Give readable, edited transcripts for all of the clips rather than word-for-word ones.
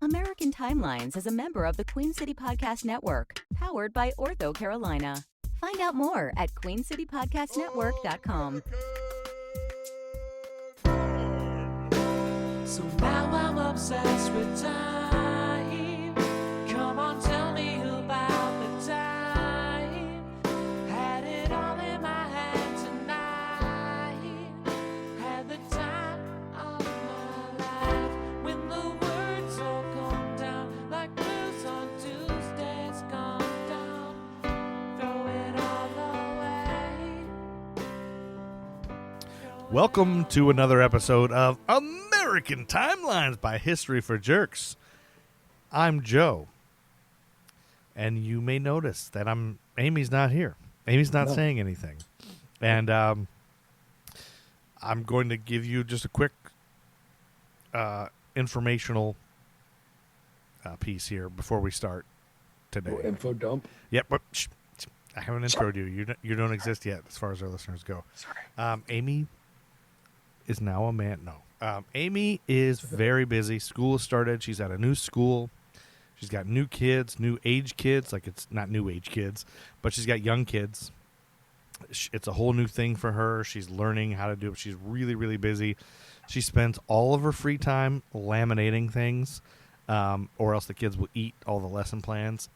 American Timelines is a member of the Queen City Podcast Network, powered by Ortho Carolina. Find out more at queencitypodcastnetwork.com. So now I'm obsessed with time. Come on, tell me about the time. Had it all in my hand tonight. Had the time of my life. When the words all come down like blues on Tuesdays come down. Throw it all away. Welcome to another episode of American Timelines by History for Jerks. I'm Joe, and you may notice that Amy's not here. Amy's not saying anything, and I'm going to give you just a quick informational piece here before we start today. Info dump. Yep, but I haven't introed you. You don't exist yet, as far as our listeners go. Sorry. Amy is now a man. No. Amy is very busy. School has started. She's at a new school. She's got new kids, new age kids. Like, it's not new age kids, but she's got young kids. It's a whole new thing for her. She's learning how to do it. She's really, really busy. She spends all of her free time laminating things, or else the kids will eat all the lesson plans.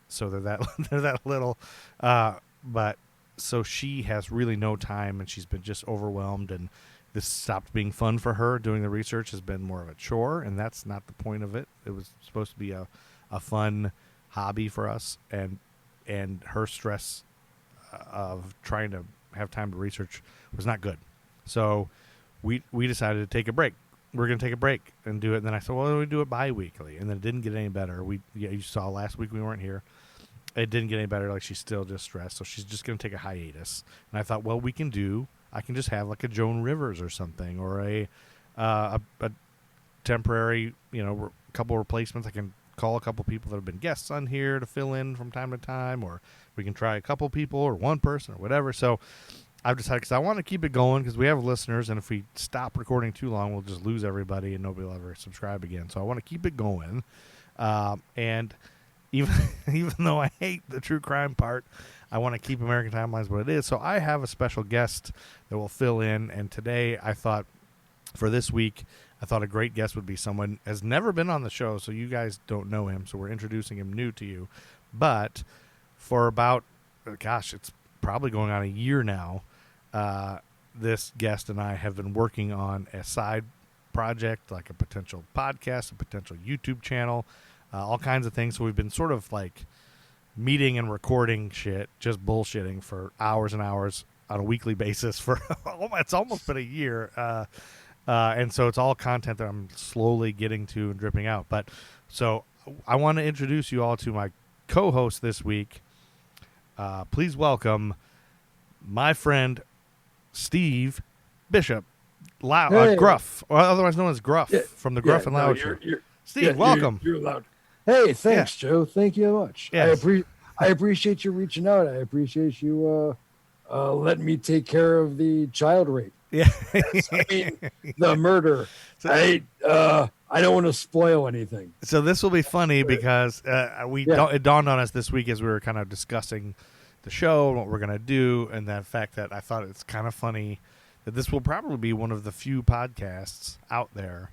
So they're that little. But so she has really no time, and she's been just overwhelmed, and this stopped being fun for her. Doing the research has been more of a chore, and that's not the point of it. It was supposed to be a fun hobby for us, and her stress of trying to have time to research was not good. So we decided to take a break. We're going to take a break and do it. And then I said, well, why don't we do it bi-weekly? And then it didn't get any better. You saw last week we weren't here. It didn't get any better. Like, she's still just stressed, so she's just going to take a hiatus. And I thought, well, I can just have like a Joan Rivers or something, or a temporary, a couple replacements. I can call a couple people that have been guests on here to fill in from time to time, or we can try a couple people or one person or whatever. So I've decided, because I want to keep it going, because we have listeners, and if we stop recording too long, we'll just lose everybody and nobody will ever subscribe again. So I want to keep it going. And even though I hate the true crime part, I want to keep American Timelines what it is. So I have a special guest that will fill in. And today I thought, for this week, I thought a great guest would be someone who has never been on the show. So you guys don't know him. So we're introducing him new to you. But for about, it's probably going on a year now, this guest and I have been working on a side project, like a potential podcast, a potential YouTube channel, all kinds of things. So we've been sort of like meeting and recording shit, just bullshitting for hours and hours on a weekly basis for it's almost been a year. And so it's all content that I'm slowly getting to and dripping out. But so I want to introduce you all to my co-host this week. Please welcome my friend Steve Bishop, Gruff, or otherwise known as Gruff, from the Gruff and Loud Show. Steve, welcome. You're loud. Hey, thanks, Joe. Thank you much. Yes. I appreciate you reaching out. I appreciate you letting me take care of the child rape. Yeah. I mean, the murder. I don't want to spoil anything. So this will be funny because it dawned on us this week as we were kind of discussing the show and what we're going to do, and the fact that I thought it's kind of funny that this will probably be one of the few podcasts out there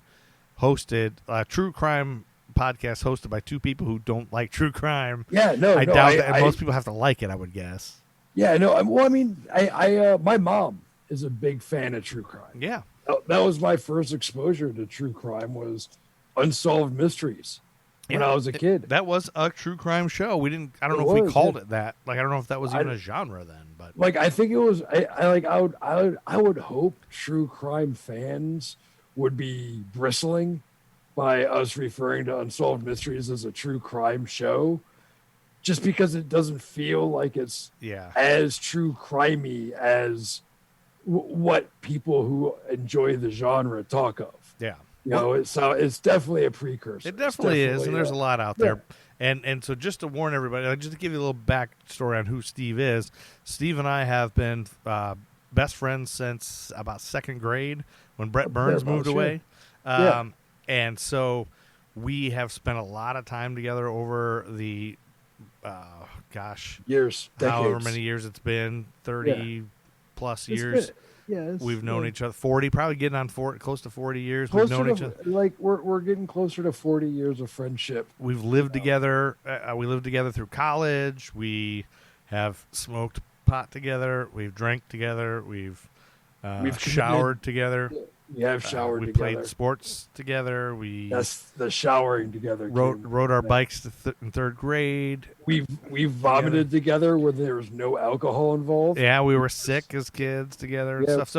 hosted, true crime podcast hosted by two people who don't like true crime. Yeah, I doubt that, and most people have to like it, I would guess. Yeah, no. Well, I mean, I my mom is a big fan of true crime. Yeah, that was my first exposure to true crime, was Unsolved Mysteries when I was a kid. That was a true crime show. I don't know if we called it that. Like, I don't know if that was even a genre then, but like, I think it was. I would hope true crime fans would be bristling by us referring to Unsolved Mysteries as a true crime show, just because it doesn't feel like it's as true crimey as what people who enjoy the genre talk of. Yeah. It's definitely a precursor. It definitely is, and there's a lot out there. And so just to warn everybody, just to give you a little backstory on who Steve is, Steve and I have been best friends since about second grade when Brett Burns moved away. And so we have spent a lot of time together over the, Years, however decades. many years it's been, 30 plus It's years. We've known each other 40, probably getting on close to 40 years. We've known each other. Like we're getting closer to 40 years of friendship. We've lived together. We lived together through college. We have smoked pot together. We've drank together. We've showered together. We have showered we together. played sports together. We That's the showering together. rode our bikes in third grade. We vomited together when there was no alcohol involved. Yeah, we were sick as kids together and stuff.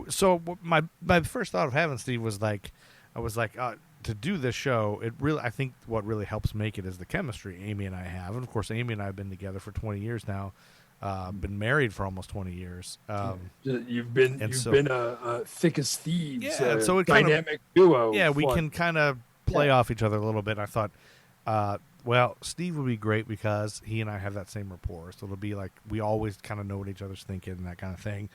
So my first thought of having Steve was like, I was like, to do this show, I think what really helps make it is the chemistry Amy and I have. And of course, Amy and I have been together for 20 years now. Been married for almost 20 years. You've been a thick as thieves. Yeah, so it dynamic duo. Yeah, we can kind of play off each other a little bit. I thought, well, Steve would be great because he and I have that same rapport. So it'll be like we always kind of know what each other's thinking and that kind of thing.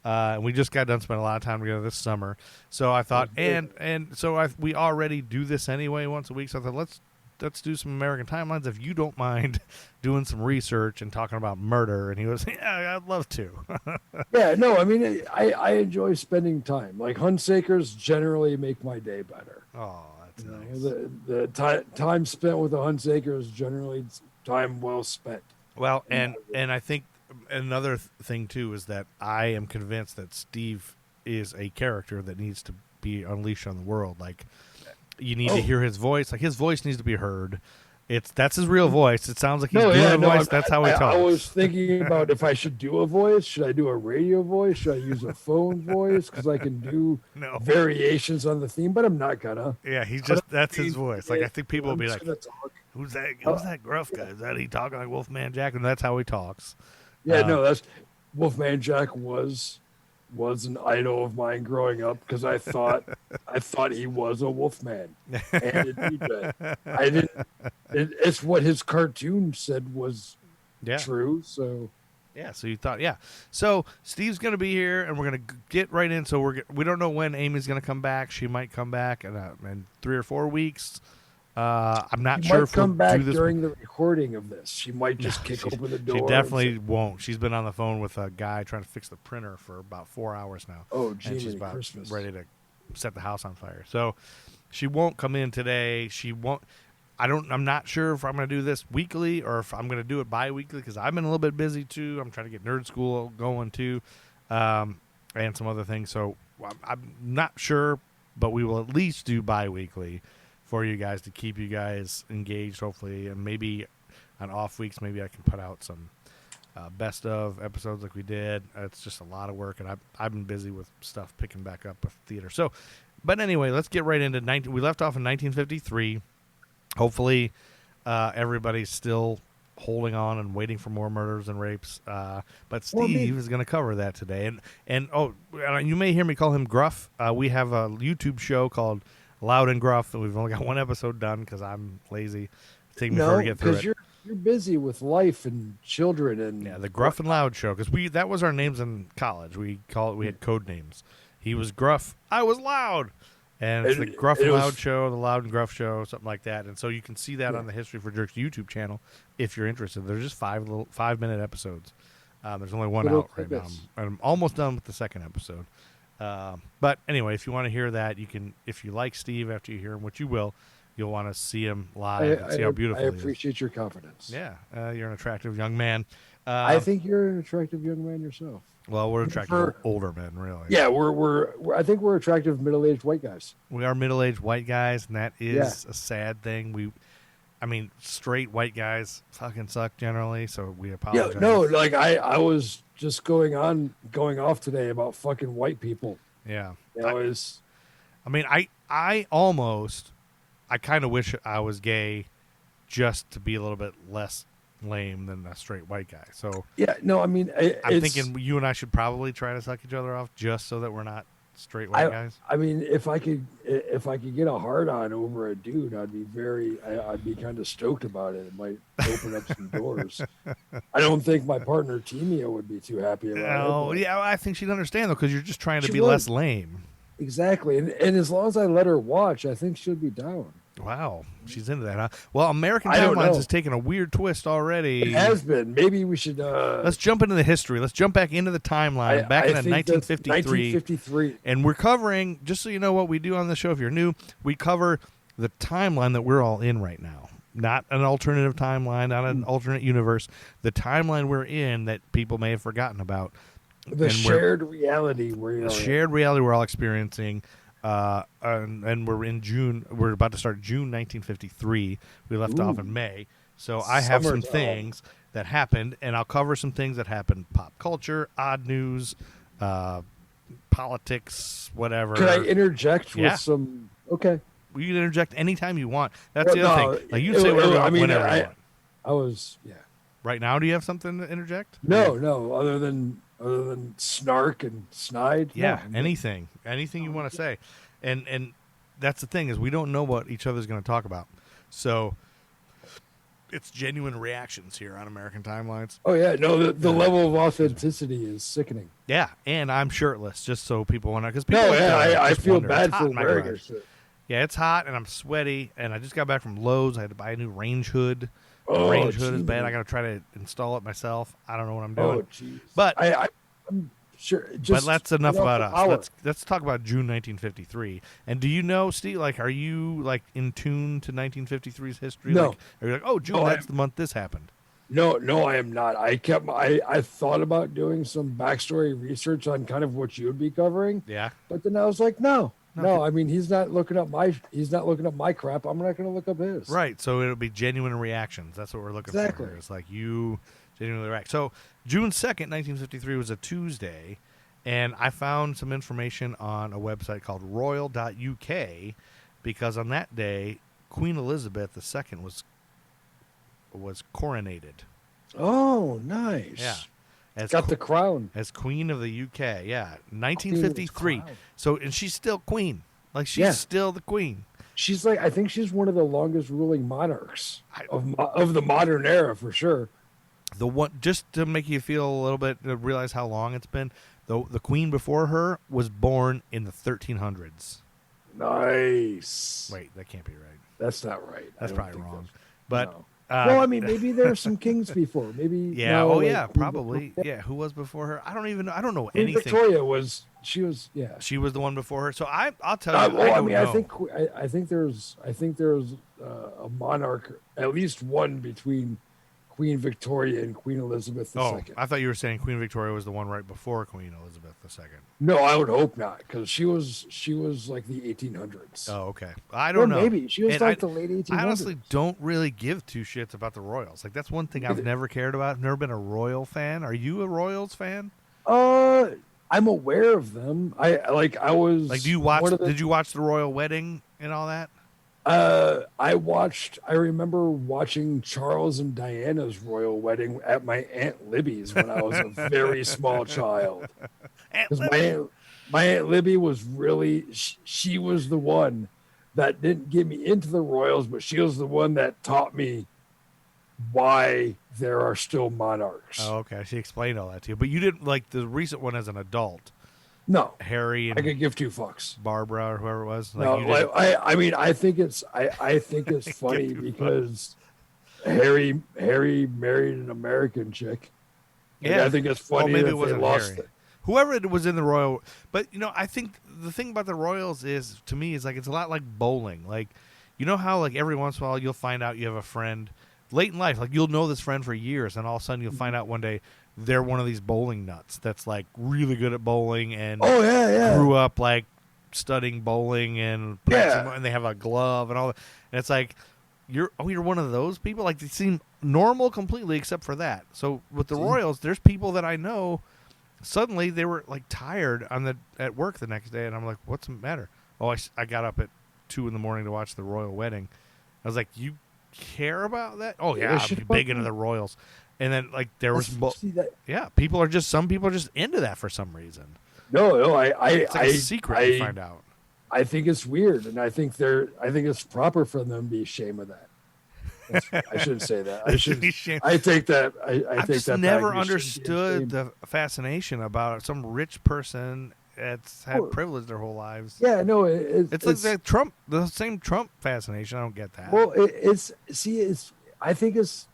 And we just got done spending a lot of time together this summer. So I thought, we already do this anyway once a week. So I thought, let's do some American timelines if you don't mind doing some research and talking about murder. And he was, yeah, I'd love to. Yeah, no, I mean, I enjoy spending time. Like Huntsakers generally make my day better. Oh, that's nice. The time spent with the Huntsakers generally time well spent. Well, and I think another thing too is that I am convinced that Steve is a character that needs to be unleashed on the world. Like, you need to hear his voice. Like, his voice needs to be heard. That's his real voice. It sounds like he's doing a voice. That's how he talks. I was thinking about if I should do a voice. Should I do a radio voice? Should I use a phone voice? Because I can do variations on the theme, but I'm not gonna. Yeah, that's his voice. Like, I think people will be like, who's that gruff guy? Is that he talking like Wolfman Jack? And that's how he talks. Yeah, no, that's Wolfman Jack was an idol of mine growing up because I thought he was a wolfman, and I didn't. It's what his cartoon said was true. So so you thought, So Steve's gonna be here, and we're gonna get right in. So we don't know when Amy's gonna come back. She might come back in 3 or 4 weeks. I'm not sure if come back during the recording of this. She might just kick open the door. She definitely won't. She's been on the phone with a guy trying to fix the printer for about 4 hours now. Oh, gee, and she's about Christmas. ready to set the house on fire. So she won't come in today. She won't. I'm not sure if I'm going to do this weekly or if I'm going to do it bi-weekly because I've been a little bit busy too. I'm trying to get Nerd School going too, and some other things. So I'm not sure, but we will at least do bi-weekly for you guys to keep you guys engaged, hopefully, and maybe on off weeks, maybe I can put out some best of episodes like we did. It's just a lot of work, and I've been busy with stuff picking back up with theater. So, but anyway, let's get right into we left off in 1953. Hopefully, everybody's still holding on and waiting for more murders and rapes. But Steve is going to cover that today, and you may hear me call him Gruff. We have a YouTube show called Loud and Gruff, and we've only got one episode done because I'm lazy. It's taking me forever to get through it. You're busy with life and children and the Gruff and Loud Show, because that was our names in college. We had code names. He was Gruff, I was Loud, and it's the Gruff and Loud Show, the Loud and Gruff Show, something like that. And so you can see that on the History for Jerks YouTube channel if you're interested. There's just 5-minute episodes. There's only one out right now. I'm almost done with the second episode. But anyway, if you want to hear that, you can. If you like Steve after you hear him, which you will, you'll want to see him live and see how beautiful he is. I appreciate your confidence. Yeah, you're an attractive young man. I think you're an attractive young man yourself. Well, we're attractive older men, really. Yeah, I think we're attractive middle-aged white guys. We are middle-aged white guys, and that is a sad thing. Straight white guys fucking suck generally, so we apologize. Yeah, no, like I was just going off today about fucking white people. Yeah. I kind of wish I was gay just to be a little bit less lame than a straight white guy. So yeah, no, I mean, I'm thinking you and I should probably try to suck each other off just so that we're not straight white guys. I mean, if I could get a hard on over a dude, I'd be kind of stoked about it. It might open up some doors. I don't think my partner Timia would be too happy about it. Oh, yeah, I think she'd understand though, because you're just trying to be less lame. Exactly, and as long as I let her watch, I think she'll be down. Wow, she's into that, huh? Well, American I don't Timelines know. has taken a weird twist already. It has been. Maybe we should. Let's jump into the history. Let's jump back into the timeline, back into think that's 1953. 1953. And we're covering, just so you know what we do on the show if you're new, we cover the timeline that we're all in right now. Not an alternative timeline, not an alternate universe. The timeline we're in that people may have forgotten about. The shared reality we're all experiencing. And we're in June. We're about to start June 1953. We left off in May. So I have some things that happened, and I'll cover some things that happened: pop culture, odd news, politics, whatever. Can I interject with some? Okay. You can interject anytime you want. That's the other thing. Like you say whatever, whenever you want. I was Right now, do you have something to interject? No. Other than snark and snide. Yeah, no. anything you want to say, and that's the thing is we don't know what each other's going to talk about, so it's genuine reactions here on American Timelines. Oh yeah, no, the level of authenticity is sickening. Yeah, and I'm shirtless just so people want to. Because I feel bad for wearing it. Yeah, it's hot and I'm sweaty, and I just got back from Lowe's. I had to buy a new range hood. Oh, range hood is bad. I got to try to install it myself. I don't know what I'm doing. Oh, jeez. But I'm sure. But that's enough about us. Let's talk about June 1953. And do you know, Steve? Like, are you like in tune to 1953's history? No. Like, are you like, oh, June? That's the month this happened. No, I am not. I thought about doing some backstory research on kind of what you would be covering. Yeah. But then I was like, no. I mean, he's not looking up my crap. I'm not going to look up his. Right. So it'll be genuine reactions. That's what we're looking for. It's like you genuinely react. So June 2nd, 1953 was a Tuesday, and I found some information on a website called royal.uk because on that day, Queen Elizabeth II was coronated. Oh, nice. Yeah. Got the crown. As Queen of the UK, 1953. So, and she's still Queen. Like, she's still the Queen. She's like, I think she's one of the longest ruling monarchs of the modern era, for sure. The one, just to make you feel a little bit, to realize how long it's been, the Queen before her was born in the 1300s. Nice. Wait, that can't be right. That's not right. That's probably wrong. But... No. Well, I mean, maybe there were some kings before. Maybe. Yeah. No, probably. Yeah. Who was before her? I don't know anything. Victoria was. She was. Yeah. She was the one before her. So I'll tell you. Well, I mean, I think there's a monarch, at least one between Queen Victoria and Queen Elizabeth II. Oh, I thought you were saying Queen Victoria was the one right before Queen Elizabeth II. No, I would hope not, because she was like the 1800s. Oh, okay. I don't know. Maybe she was the late 1800s. I honestly don't really give two shits about the Royals. Like, that's one thing I've never cared about. I've never been a Royal fan. Are you a Royals fan? I'm aware of them. I was like. Do you watch? Did you watch the Royal Wedding and all that? I remember watching Charles and Diana's royal wedding at my Aunt Libby's when I was a very small child. Because my Aunt Libby was really, she was the one that didn't get me into the royals, but she was the one that taught me why there are still monarchs. Oh, okay. She explained all that to you, but you didn't like the recent one as an adult. No, Harry and I could give two fucks. Barbara or whoever it was. Like, no, I mean, I think it's funny because Harry married an American chick. Yeah, I think it's funny. Maybe that it wasn't they lost Harry. Whoever it was in the royal, but I think the thing about the Royals is, to me, is like it's a lot like bowling. Like, you know how like every once in a while you'll find out you have a friend late in life, like you'll know this friend for years, and all of a sudden you'll find out one day they're one of these bowling nuts that's like really good at bowling and grew up like studying bowling and and they have a glove and all that. And it's like you're one of those people. Like, they seem normal completely except for that. So with the Royals, there's people that I know. Suddenly they were like tired at work the next day, and I'm like, "What's the matter?" Oh, I got up at 2 a.m. to watch the royal wedding. I was like, "You care about that?" Oh yeah, I'm big into the Royals. And then like there was some people are just into that for some reason. No, it's like a secret you find out. I think it's weird, and I think it's proper for them to be ashamed of that. I shouldn't say that. I should. I take that. I've just never understood the fascination about some rich person it's had Well, privilege their whole lives. Yeah, no, It's like the same Trump fascination. I don't get that. well, I think it's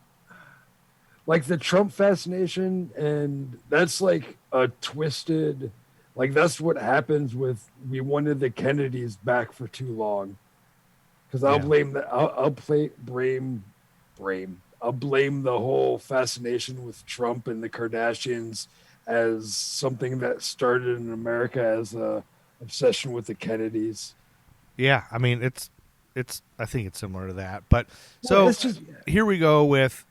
like the Trump fascination, and that's like a twisted, like that's what happens with we wanted the Kennedys back for too long. Because I'll Yeah. blame that. I'll blame the whole fascination with Trump and the Kardashians as something that started in America as a obsession with the Kennedys. Yeah, I mean it's I think it's similar to that. But Well, so it's just here we go with,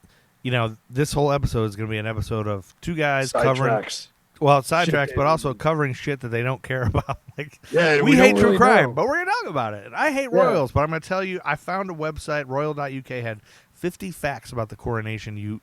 this whole episode is going to be an episode of two guys covering sidetracks. sidetracks, Shit, but they- also covering shit that they don't care about. Like, Yeah, we don't hate true really crime, know. but we're going to talk about it. And I hate Yeah. royals, but I'm going to tell you, I found a website, royal.uk, had 50 facts about the coronation you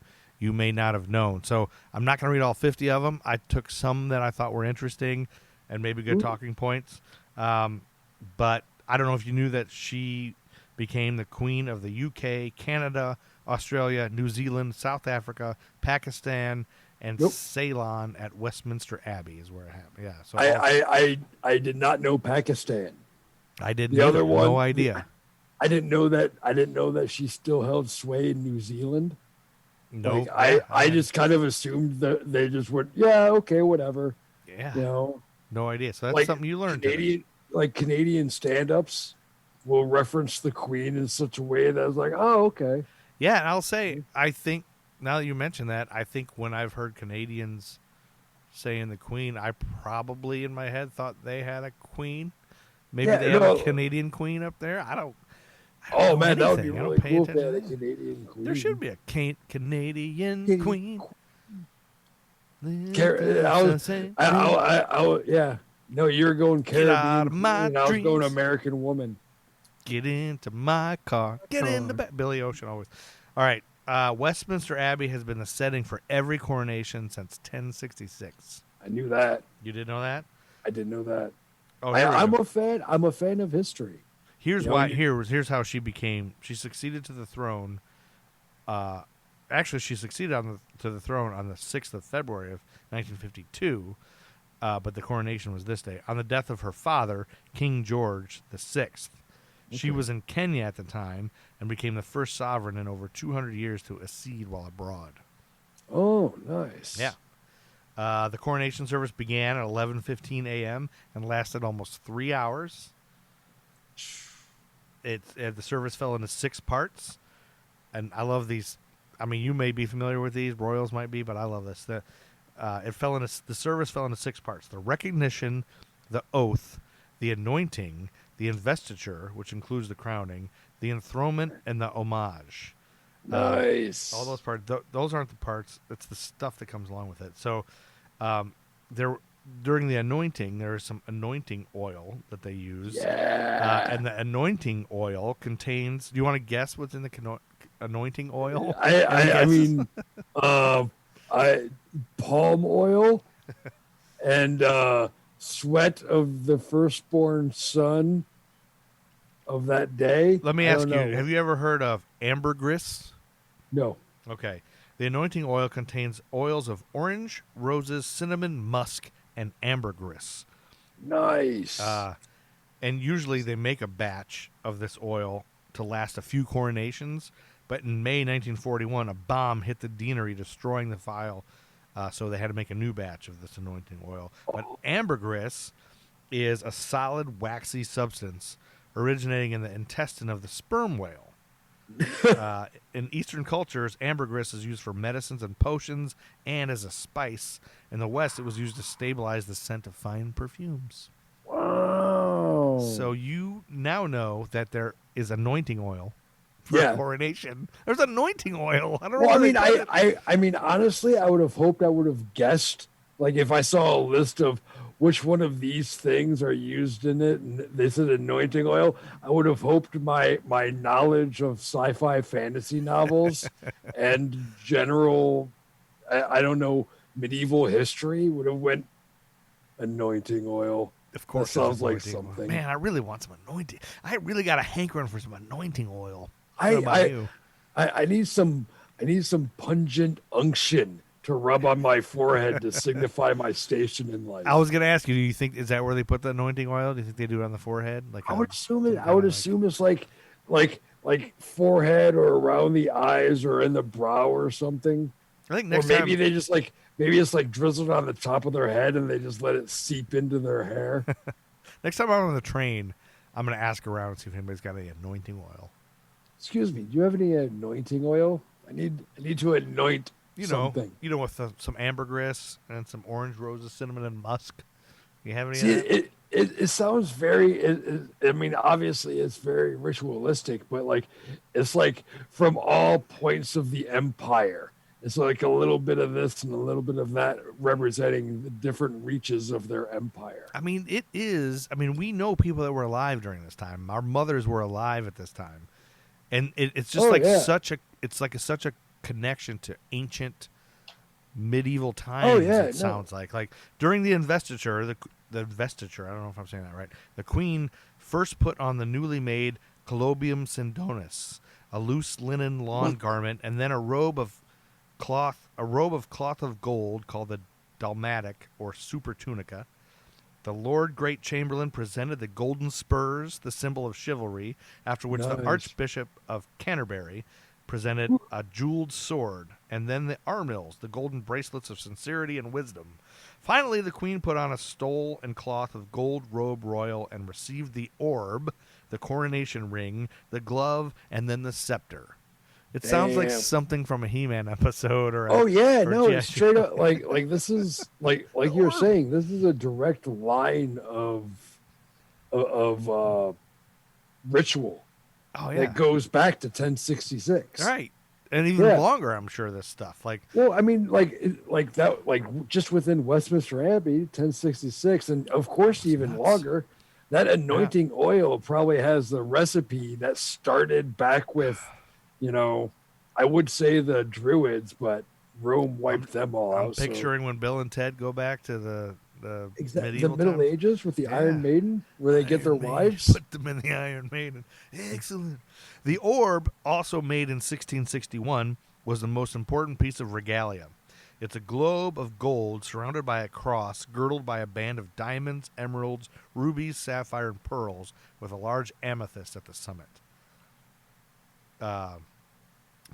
may not have known. So I'm not going to read all 50 of them. I took some that I thought were interesting and maybe good Ooh. talking points. But I don't know if you knew that she became the queen of the UK, Canada, Australia, New Zealand, South Africa, Pakistan, and Nope. Ceylon at Westminster Abbey is where it happened. Yeah, so I did not know Pakistan. I didn't The either. other one, No idea. I didn't know that she still held sway in New Zealand. No, Like, I just kind of assumed that they just went, yeah, okay, whatever. yeah, You know, no idea. So that's like something you learned. Today. Canadian stand-ups will reference the Queen in such a way that I was like, oh, okay. Yeah, and I'll say, I think now that you mention that, I think when I've heard Canadians saying the Queen, I probably in my head thought they had a queen. Maybe Yeah, they have no. a Canadian queen up there. I don't Oh know man, that would be anything. I don't really pay cool if they had a attention to that. Canadian Queen. There should be a Canadian Canadian queen. Yeah. No, you're going Caribbean. out of my and I was going dreams. American Woman. Get into my car. Get in the back. Billy Ocean always. All right. Westminster Abbey has been the setting for every coronation since 1066. I knew that. You didn't know that? I didn't know that. Oh, here we I'm go. a fan. I'm a fan of history. Here's You know, why. you- Here's how she succeeded to the throne. Actually, she succeeded to the throne on the 6th of February of 1952. But the coronation was this day. On the death of her father, King George VI. She was in Kenya at the time and became the first sovereign in over 200 years to accede while abroad. Oh, nice. Yeah. The coronation service began at 11:15 a.m. and lasted almost 3 hours. The service fell into 6 parts, and I love these. I mean, you may be familiar with these. Royals might be, but I love this. The service fell into 6 parts: the recognition, the oath, the anointing, the investiture, which includes the crowning, the enthronement, and the homage. Nice. All those parts. Those aren't the parts. It's the stuff that comes along with it. So, during the anointing, there is some anointing oil that they use. Yeah. And the anointing oil contains. Do you want to guess what's in the anointing oil? I mean, palm oil and sweat of the firstborn son of that day. Let me I ask don't you: know. have you ever heard of ambergris? No. Okay. The anointing oil contains oils of orange, roses, cinnamon, musk, and ambergris. Nice. And usually they make a batch of this oil to last a few coronations. But in May 1941, a bomb hit the deanery, destroying the vial. So they had to make a new batch of this anointing oil. But ambergris is a solid, waxy substance originating in the intestine of the sperm whale. In Eastern cultures, ambergris is used for medicines and potions and as a spice. In the West, it was used to stabilize the scent of fine perfumes. Wow. So you now know that there is anointing oil for a coronation. There's anointing oil. I don't know. Well, I where mean, they got it. I mean, honestly, I would have hoped I would have guessed. Like, if I saw a list of which one of these things are used in it, and they said anointing oil, I would have hoped my knowledge of sci-fi fantasy novels and general, I don't know, medieval history would have went anointing oil. Of course, That sounds it's like anointing oil. something. Man, I really want some anointing. I really got a hankering for some anointing oil. I What about you? need some pungent unction to rub on my forehead to signify my station in life. I was gonna ask you, do you think is that where they put the anointing oil? Do you think they do it on the forehead? Like I would assume it. I would assume it's like forehead or around the eyes or in the brow or something. I think Or next maybe time they just like maybe it's like drizzled on the top of their head and they just let it seep into their hair. next time I'm on the train, I'm gonna ask around and see if anybody's got any anointing oil. Excuse me, do you have any anointing oil? I need to anoint something. With some ambergris and some orange roses, cinnamon, and musk. You have any? See, of that? it sounds very. I mean, obviously, it's very ritualistic, but like, it's like from all points of the empire. It's like a little bit of this and a little bit of that, representing the different reaches of their empire. I mean, it is. I mean, we know people that were alive during this time. Our mothers were alive at this time, and it's just such a. It's like such a connection to ancient medieval times. It sounds like during the investiture, the investiture, I don't know if I'm saying that right, the queen first put on the newly made colobium sindonis, a loose linen lawn garment, and then a robe of cloth of gold called the dalmatic or super tunica. The Lord Great Chamberlain presented the golden spurs, the symbol of chivalry, after which the Archbishop of Canterbury presented a jeweled sword, and then the armills, the golden bracelets of sincerity and wisdom. Finally, the queen put on a stole and cloth of gold robe royal and received the orb, the coronation ring, the glove, and then the scepter. It sounds like something from a He-Man episode, or it's straight up like this is like you're saying, this is a direct line of ritual. Oh yeah, that goes back to 1066, right? And even longer, I'm sure. This stuff, well, I mean, like that, like just within Westminster Abbey, 1066, and of course even longer. That anointing oil probably has the recipe that started back with, I would say the Druids, but Rome wiped them all out. I'm picturing when Bill and Ted go back to the Middle Ages with the Iron Maiden, where they get their wives. Put them in the Iron Maiden. Excellent. The orb, also made in 1661, was the most important piece of regalia. It's a globe of gold surrounded by a cross, girdled by a band of diamonds, emeralds, rubies, sapphire, and pearls, with a large amethyst at the summit.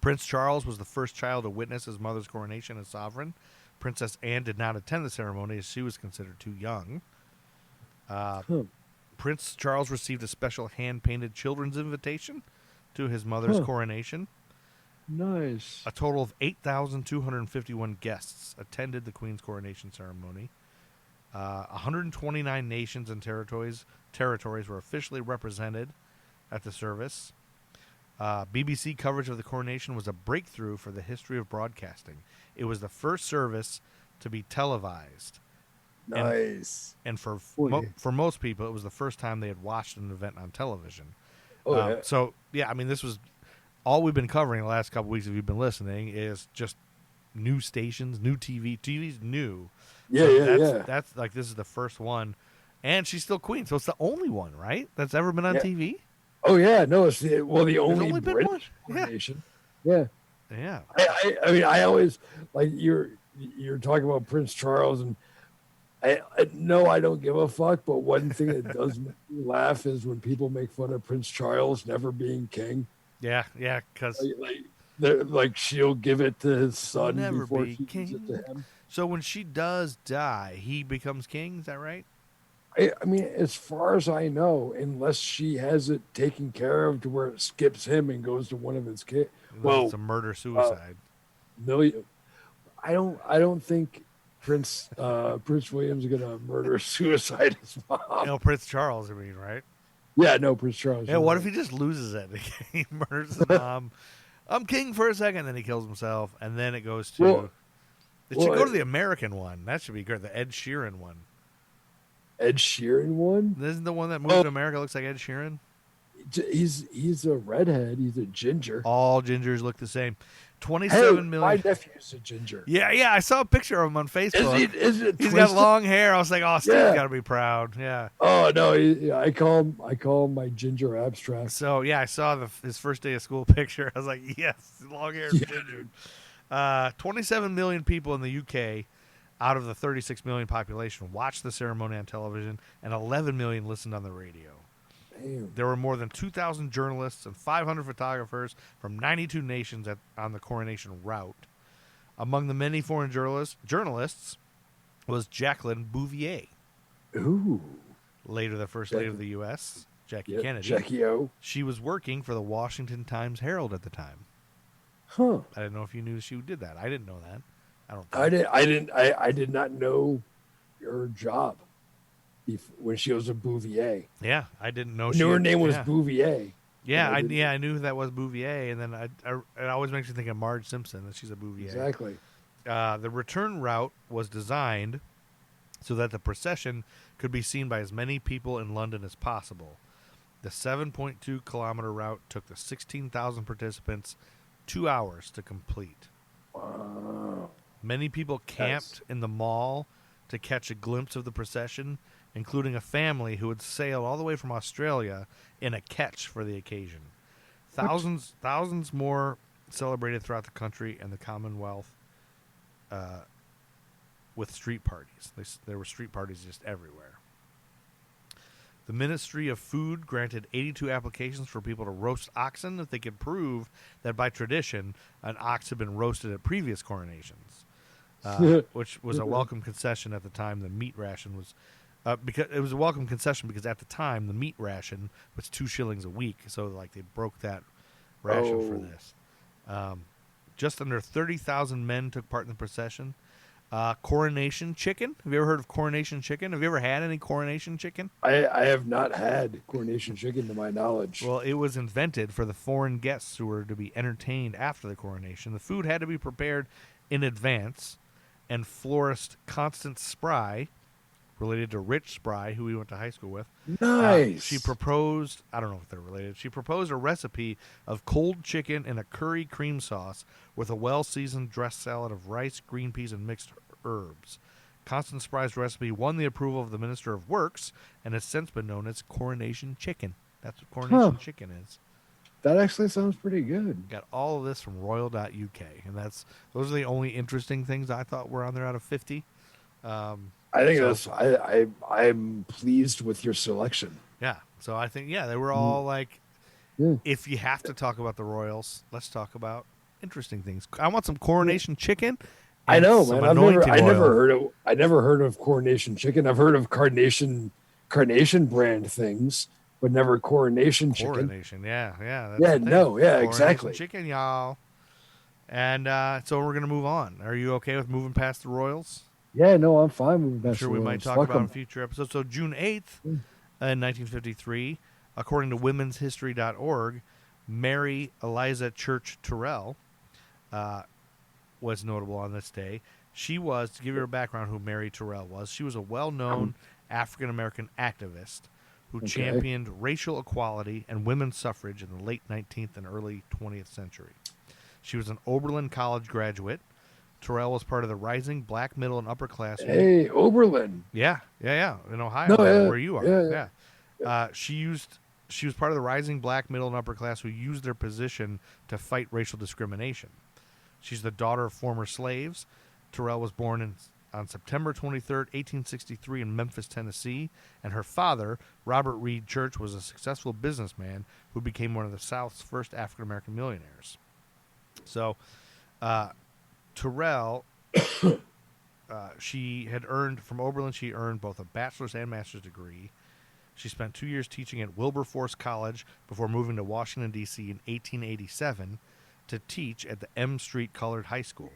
Prince Charles was the first child to witness his mother's coronation as sovereign. Princess Anne did not attend the ceremony as she was considered too young. Prince Charles received a special hand-painted children's invitation to his mother's coronation. Nice. A total of 8,251 guests attended the Queen's coronation ceremony. 129 nations and territories were officially represented at the service. BBC coverage of the coronation was a breakthrough for the history of broadcasting. It was the first service to be televised. Nice. And for most people, it was the first time they had watched an event on television. So, I mean, this was all we've been covering the last couple weeks, if you've been listening, is just new stations, new TV. TV's new. That's like, this is the first one. And she's still queen, so it's the only one, right? That's ever been on TV? Oh, yeah. No, it's the only been British coronation. Yeah. Yeah. I mean, I always, like, you're talking about Prince Charles, and I don't give a fuck, but one thing that does make me laugh is when people make fun of Prince Charles never being king. Yeah, because like she'll give it to his son never before be she king. gives it to him. So when she does die, he becomes king. Is that right? I mean, as far as I know, unless she has it taken care of to where it skips him and goes to one of his kids. Well, it's a murder-suicide. I don't think Prince William's gonna murder suicide his mom. Prince Charles, I mean, right? Yeah, no, Prince Charles. Yeah, what if he just loses it? He murders his mom. I'm king for a second, then he kills himself, and then it goes to. It should go to the American one. That should be good. The Ed Sheeran one. Ed Sheeran one? Isn't the one that moved to America looks like Ed Sheeran? He's a redhead. He's a ginger. All gingers look the same. 27 million. My nephew's a ginger. Yeah. I saw a picture of him on Facebook. He's got long hair. I was like, oh, Steve's got to be proud. Yeah. Oh no, I call him my ginger abstract. So yeah, I saw his first day of school picture. I was like, yes, long hair ginger. 27 million people in the UK out of the 36 million population watched the ceremony on television, and 11 million listened on the radio. Damn. There were more than 2,000 journalists and 500 photographers from 92 nations on the coronation route. Among the many foreign journalists was Jacqueline Bouvier, Ooh. later the first lady of the U.S., Jackie Yep, Kennedy. Jackie O. She was working for the Washington Times-Herald at the time. Huh. I didn't know if you knew she did that. I didn't know that. I don't think. I did not know her job when she was a Bouvier. Yeah, I didn't know I knew her name was yeah. Bouvier. Yeah, I I didn't- knew that was Bouvier, and then it always makes me think of Marge Simpson, that she's a Bouvier. Exactly. The return route was designed so that the procession could be seen by as many people in London as possible. The 7.2 kilometer route took the 16,000 participants 2 hours to complete. Wow. Many people camped in the mall to catch a glimpse of the procession, including a family who had sailed all the way from Australia in a ketch for the occasion. Thousands more celebrated throughout the country and the Commonwealth with street parties. There were street parties just everywhere. The Ministry of Food granted 82 applications for people to roast oxen if they could prove that by tradition an ox had been roasted at previous coronations, which was a welcome concession at the time. The meat ration was because it was a welcome concession because at the time the meat ration was 2 shillings a week, so like they broke that ration for this. Just under 30,000 men took part in the procession. Coronation chicken. Have you ever heard of coronation chicken? Have you ever had any coronation chicken? I have not had coronation chicken to my knowledge. Well, it was invented for the foreign guests who were to be entertained after the coronation. The food had to be prepared in advance, and florist Constance Spry, related to Rich Spry, who we went to high school with, Nice. she proposed, I don't know if they're related, she proposed a recipe of cold chicken in a curry cream sauce with a well-seasoned dressed salad of rice, green peas, and mixed herbs. Constance Spry's recipe won the approval of the Minister of Works and has since been known as coronation chicken. That's what coronation chicken is. That actually sounds pretty good. Got all of this from royal.uk, and those are the only interesting things I thought were on there out of 50. I think I'm pleased with your selection. Yeah, so I think, they were all like, if you have to talk about the royals, let's talk about interesting things. I want some coronation chicken. I know, some man. anointing I oil. never heard of coronation chicken. I've heard of carnation brand things, but never coronation chicken. Coronation, yeah. That's Yeah, the thing. no, yeah, Coronation exactly. chicken, y'all. And so we're going to move on. Are you okay with moving past the royals? Yeah, no, I'm fine with I'm that. sure we might talk about in future episodes. So June 8th, in 1953, according to womenshistory.org, Mary Eliza Church Terrell was notable on this day. She was, to give you a background who Mary Terrell was, she was a well-known African-American activist who championed racial equality and women's suffrage in the late 19th and early 20th century. She was an Oberlin College graduate. Terrell was part of the rising black middle and upper class. Hey, Oberlin. Yeah, in Ohio, No, yeah, where you are. yeah. She was part of the rising black middle and upper class who used their position to fight racial discrimination. She's the daughter of former slaves. Terrell was born on September 23rd, 1863 in Memphis, Tennessee, and her father, Robert Reed Church, was a successful businessman who became one of the South's first African-American millionaires. So, Terrell, she had earned, from Oberlin, she earned both a bachelor's and master's degree. She spent 2 years teaching at Wilberforce College before moving to Washington, D.C. in 1887 to teach at the M Street Colored High School.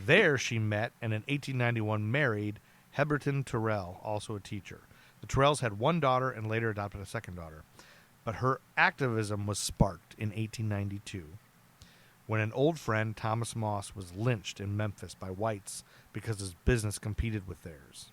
There she met and in 1891 married Heberton Terrell, also a teacher. The Terrells had one daughter and later adopted a second daughter. But her activism was sparked in 1892 when an old friend, Thomas Moss, was lynched in Memphis by whites because his business competed with theirs.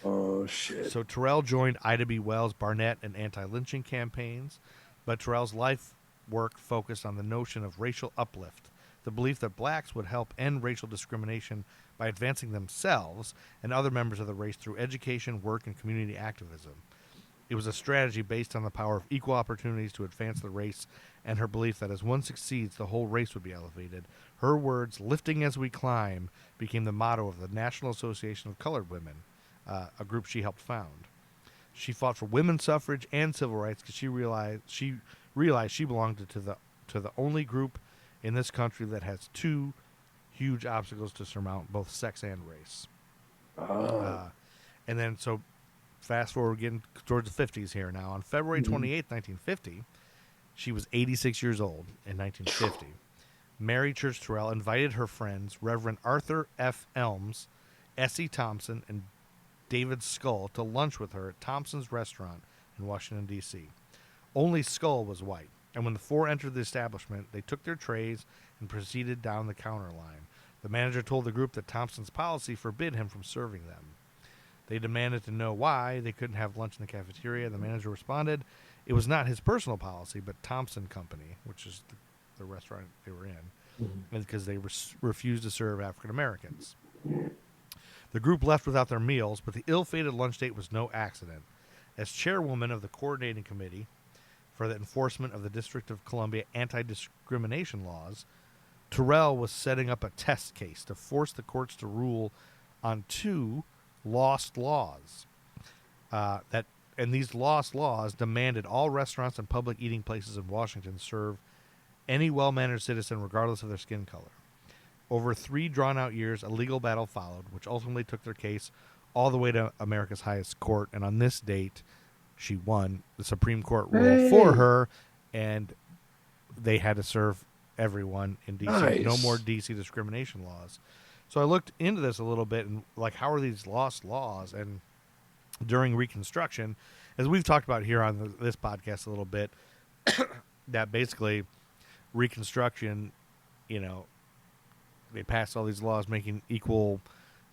Oh, shit. So Terrell joined Ida B. Wells' Barnett and anti-lynching campaigns, but Terrell's life work focused on the notion of racial uplift, the belief that blacks would help end racial discrimination by advancing themselves and other members of the race through education, work, and community activism. It was a strategy based on the power of equal opportunities to advance the race and her belief that as one succeeds, the whole race would be elevated. Her words, "lifting as we climb," became the motto of the National Association of Colored Women, a group she helped found. She fought for women's suffrage and civil rights because she realized she belonged to the only group in this country that has two huge obstacles to surmount, both sex and race. And then, so fast forward, getting towards the 50s here now. On February 28th, 1950, she was 86 years old in 1950. Mary Church Terrell invited her friends, Reverend Arthur F. Elms, Essie Thompson, and David Skull, to lunch with her at Thompson's restaurant in Washington, D.C. Only Skull was white, and when the four entered the establishment, they took their trays and proceeded down the counter line. The manager told the group that Thompson's policy forbid him from serving them. They demanded to know why they couldn't have lunch in the cafeteria. The manager responded, it was not his personal policy, but Thompson Company, which is the restaurant they were in, because they refused to serve African Americans. The group left without their meals, but the ill-fated lunch date was no accident. As chairwoman of the coordinating committee for the enforcement of the District of Columbia anti-discrimination laws, Terrell was setting up a test case to force the courts to rule on two lost laws. And these lost laws demanded all restaurants and public eating places in Washington serve any well-mannered citizen regardless of their skin color. Over 3 drawn-out years, a legal battle followed, which ultimately took their case all the way to America's highest court. And on this date, she won. The Supreme Court ruled for her, and they had to serve everyone in D.C. Nice. No more D.C. discrimination laws. So I looked into this a little bit, and like, how are these lost laws? And during Reconstruction, as we've talked about here on this podcast a little bit, that basically Reconstruction, they passed all these laws making equal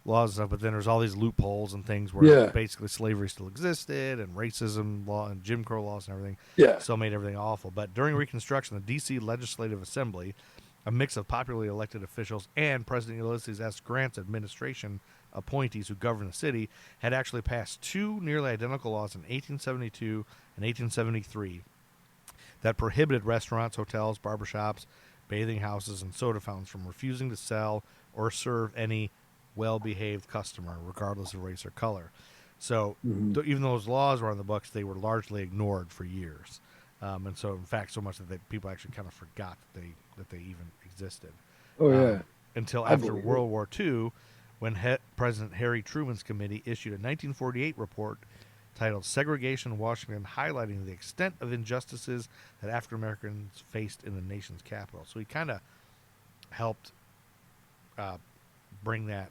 laws and stuff, but then there's all these loopholes and things where basically slavery still existed, and racism law and Jim Crow laws and everything still made everything awful. But during Reconstruction, the D.C. Legislative Assembly, a mix of popularly elected officials and President Ulysses S. Grant's administration appointees who govern the city, had actually passed 2 nearly identical laws in 1872 and 1873 that prohibited restaurants, hotels, barbershops, bathing houses, and soda fountains from refusing to sell or serve any well-behaved customer, regardless of race or color. So even though those laws were on the books, they were largely ignored for years. And so, in fact, so much that people actually kind of forgot that they even existed. Until after World War II, when President Harry Truman's committee issued a 1948 report titled Segregation in Washington, highlighting the extent of injustices that African Americans faced in the nation's capital. So he kind of helped bring that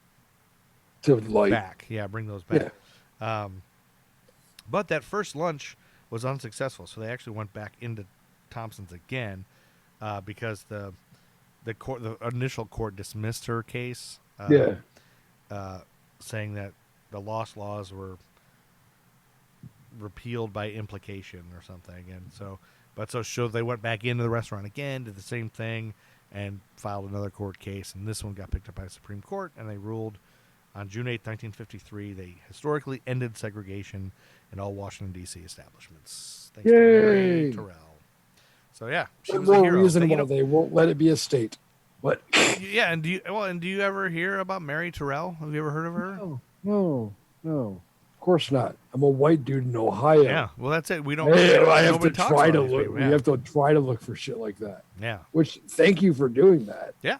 to light back. Yeah, bring those back. But that first lunch was unsuccessful, so they actually went back into Thompson's again because the initial court dismissed her case, saying that the lost laws were repealed by implication or something. And so they went back into the restaurant again, did the same thing, and filed another court case. And this one got picked up by the Supreme Court, and they ruled on June 8, 1953, they historically ended segregation in all Washington, D.C. establishments. Thanks to Mary Terrell. So yeah, she was a hero. Reason why they won't let it be a state. What? Yeah, and do you ever hear about Mary Terrell? Have you ever heard of her? No. Of course not. I'm a white dude in Ohio. Yeah, well, that's it. We don't. I have to try to look. We have to try to look for shit like that. Yeah. Which, thank you for doing that. Yeah.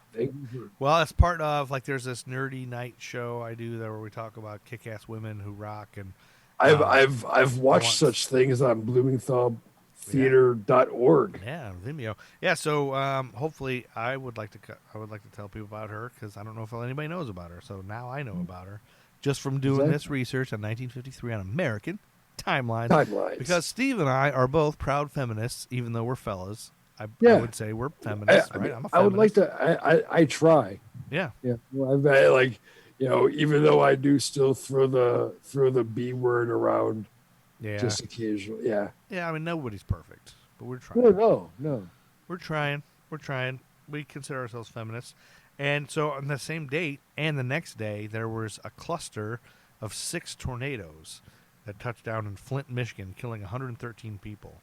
Well, that's part of, like, there's this nerdy night show I do there where we talk about kick-ass women who rock, and I've watched such things on BloomingThumb.theater.org. Yeah, Vimeo. Yeah, so hopefully I would like to tell people about her, because I don't know if anybody knows about her. So now I know about her just from doing this research on 1953 on American timelines. Because Steve and I are both proud feminists, even though we're fellas. I would say we're feminists, right? I'm a feminist. I would like to. I try. Yeah. Yeah. Well, even though I do still throw the B word around. Yeah. Just occasionally. Yeah. Yeah. I mean, nobody's perfect, but we're trying. No. We're trying. We consider ourselves feminists. And so on the same date and the next day, there was a cluster of 6 tornadoes that touched down in Flint, Michigan, killing 113 people.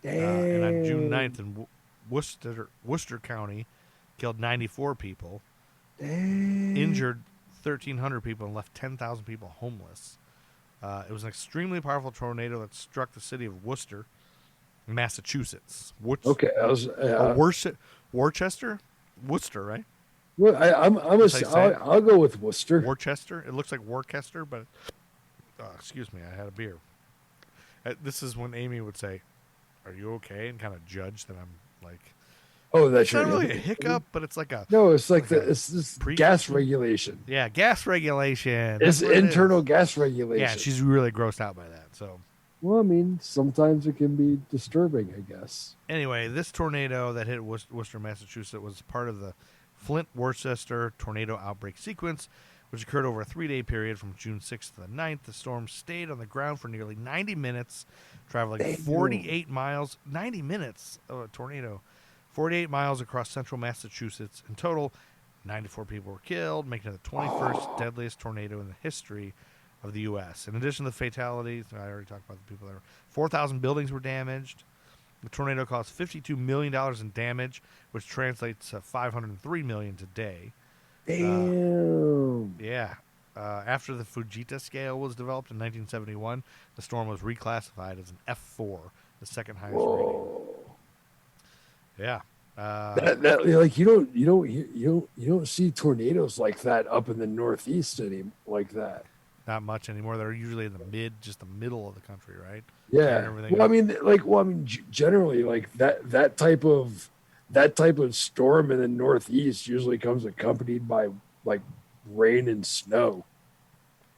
Dang. And on June 9th in Worcester County, killed 94 people, Dang. injured 1,300 people, and left 10,000 people homeless. It was an extremely powerful tornado that struck the city of Worcester, Massachusetts. Okay, Worcester, right? Well, I'll go with Worcester. Worcester. It looks like Worcester, but excuse me, I had a beer. This is when Amy would say, "Are you okay?" and kind of judge that I'm like, "Oh, that's it's not really a hiccup, but it's like a no. It's this gas regulation. Yeah, gas regulation. It's internal gas regulation. Yeah, she's really grossed out by that. So, well, I mean, sometimes it can be disturbing, I guess. Anyway, this tornado that hit Worcester, Massachusetts, was part of the Flint-Worcester tornado outbreak sequence, which occurred over a 3-day period from June 6th to the 9th. The storm stayed on the ground for nearly 90 minutes, traveling 48 miles. 90 minutes of a tornado. 48 miles across central Massachusetts. In total, 94 people were killed, making it the 21st deadliest tornado in the history of the U.S. In addition to the fatalities, I already talked about the people there. 4,000 buildings were damaged. The tornado caused $52 million in damage, which translates to $503 million today. Damn. Yeah. After the Fujita scale was developed in 1971, the storm was reclassified as an F4, the second highest rating. Yeah. You don't see tornadoes like that up in the Northeast like that. Not much anymore. They're usually in the middle of the country, right? Yeah. Generally, like that type of storm in the Northeast usually comes accompanied by like rain and snow.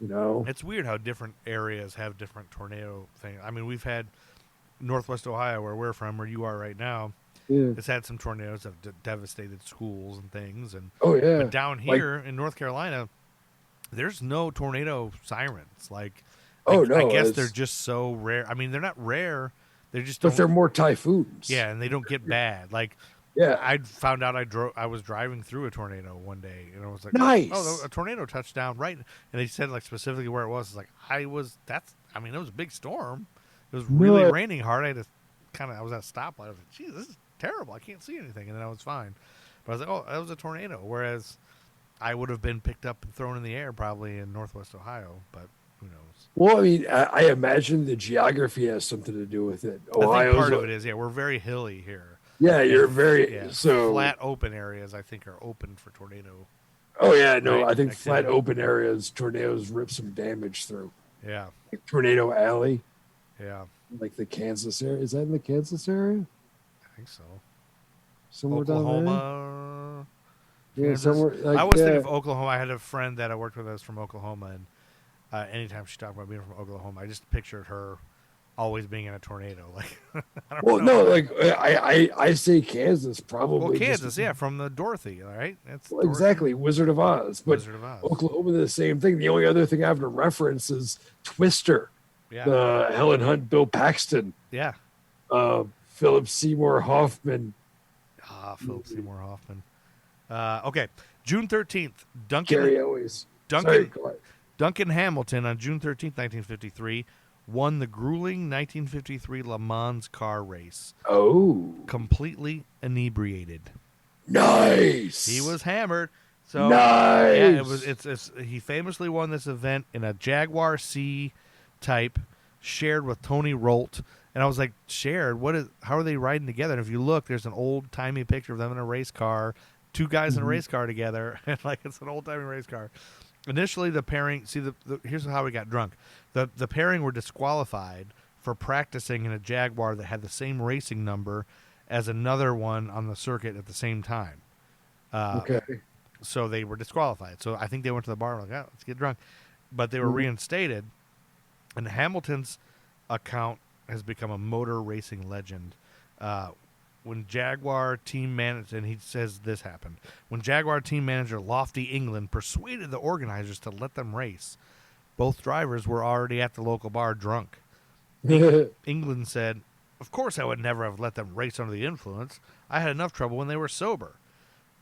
You know, it's weird how different areas have different tornado things. I mean, we've had Northwest Ohio, where we're from, where you are right now. Yeah. It's had some tornadoes that have devastated schools and things. And but down here in North Carolina, there's no tornado sirens. I guess they're just so rare. I mean, they're not rare. They're just they're more typhoons. Yeah, and they don't get bad. I found out I was driving through a tornado one day, and I was like, nice. Oh, a tornado touched down right, and they said specifically where it was. It's like it was a big storm. It was really raining hard. I was at a stoplight. I was like, geez, this is terrible. I can't see anything, and then I was fine. But I was like, oh, that was a tornado. Whereas I would have been picked up and thrown in the air probably in Northwest Ohio, but who knows? Well, I mean, I imagine the geography has something to do with it. I think part of it is, we're very hilly here. Yeah, you're very so flat open areas. I think are open for tornado. Oh yeah, no, I think flat open areas, tornadoes rip some damage through. Yeah, like Tornado Alley. Yeah, like the Kansas area. Is that in the Kansas area? I think so. Somewhere Oklahoma. Down there. Yeah, somewhere. I was thinking of Oklahoma. I had a friend that I worked with that was from Oklahoma, and anytime she talked about being from Oklahoma, I just pictured her always being in a tornado. I say Kansas probably. Well, Kansas, from the Dorothy, all right? Exactly, Wizard of Oz. But Wizard of Oz. Oklahoma, the same thing. The only other thing I have to reference is Twister. Yeah. The Helen Hunt, Bill Paxton. Yeah. Philip Seymour Hoffman. Philip Seymour Hoffman. Okay, June 13th. Gary Elwes. Dokken Hamilton on June 13th, 1953, won the grueling 1953 Le Mans car race. Oh. Completely inebriated. Nice. He was hammered. So nice. He famously won this event in a Jaguar C type, shared with Tony Rolt. And I was like, shared? How are they riding together? And if you look, there's an old timey picture of them in a race car, two guys in a race car together, and it's an old timey race car. Initially, the pairing. See, here's how we got drunk. The pairing were disqualified for practicing in a Jaguar that had the same racing number as another one on the circuit at the same time. Okay. So they were disqualified. So I think they went to the bar and like, let's get drunk. But they were reinstated, and Hamilton's account has become a motor racing legend. When Jaguar team manager, and he says this happened, when Jaguar team manager Lofty England persuaded the organizers to let them race, both drivers were already at the local bar drunk. England said, of course I would never have let them race under the influence. I had enough trouble when they were sober.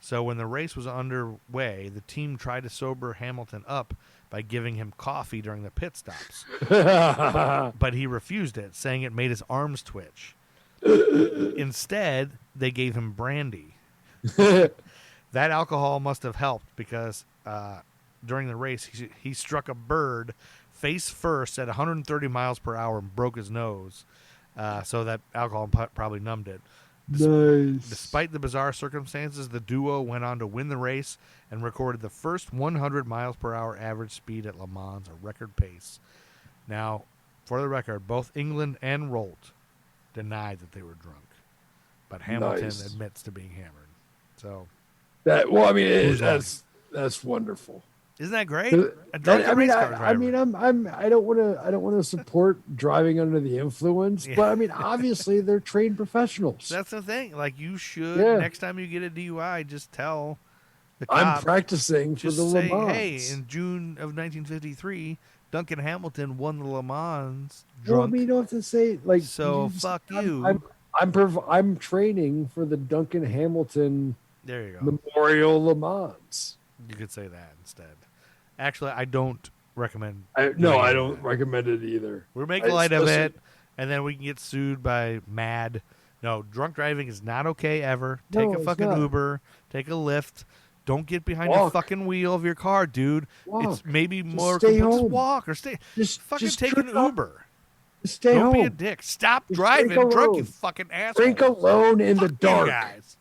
So when the race was underway, the team tried to sober Hamilton up by giving him coffee during the pit stops. But he refused it, saying it made his arms twitch. Instead, they gave him brandy. That alcohol must have helped because during the race, he struck a bird face first at 130 miles per hour and broke his nose. So that alcohol probably numbed it. Nice. Despite the bizarre circumstances, the duo went on to win the race and recorded the first 100 miles per hour average speed at Le Mans, a record pace. Now, for the record, both England and Rolt denied that they were drunk, but Hamilton admits to being hammered. So that's wonderful. Isn't that great? I don't want to support driving under the influence, but I mean, obviously they're trained professionals. That's the thing. Like, you should next time you get a DUI, just tell the cop. I'm practicing for the Le Mans. Hey, in June of 1953, Duncan Hamilton won the Le Mans drunk. Well, I mean, you don't have to say like. So fuck you. I'm training for the Duncan Hamilton. There you go. Memorial Le Mans. You could say that instead. Actually, I don't recommend. I don't recommend it either. We're making light of it, and then we can get sued by MAD. No, drunk driving is not okay ever. Take a fucking Uber. Take a Lyft. Don't get behind the fucking wheel of your car, dude. It's maybe more. Stay home. Just walk or stay. Just take an Uber. Stay home. Don't be a dick. Stop driving drunk, you fucking asshole. Drink alone in the dark. Guys.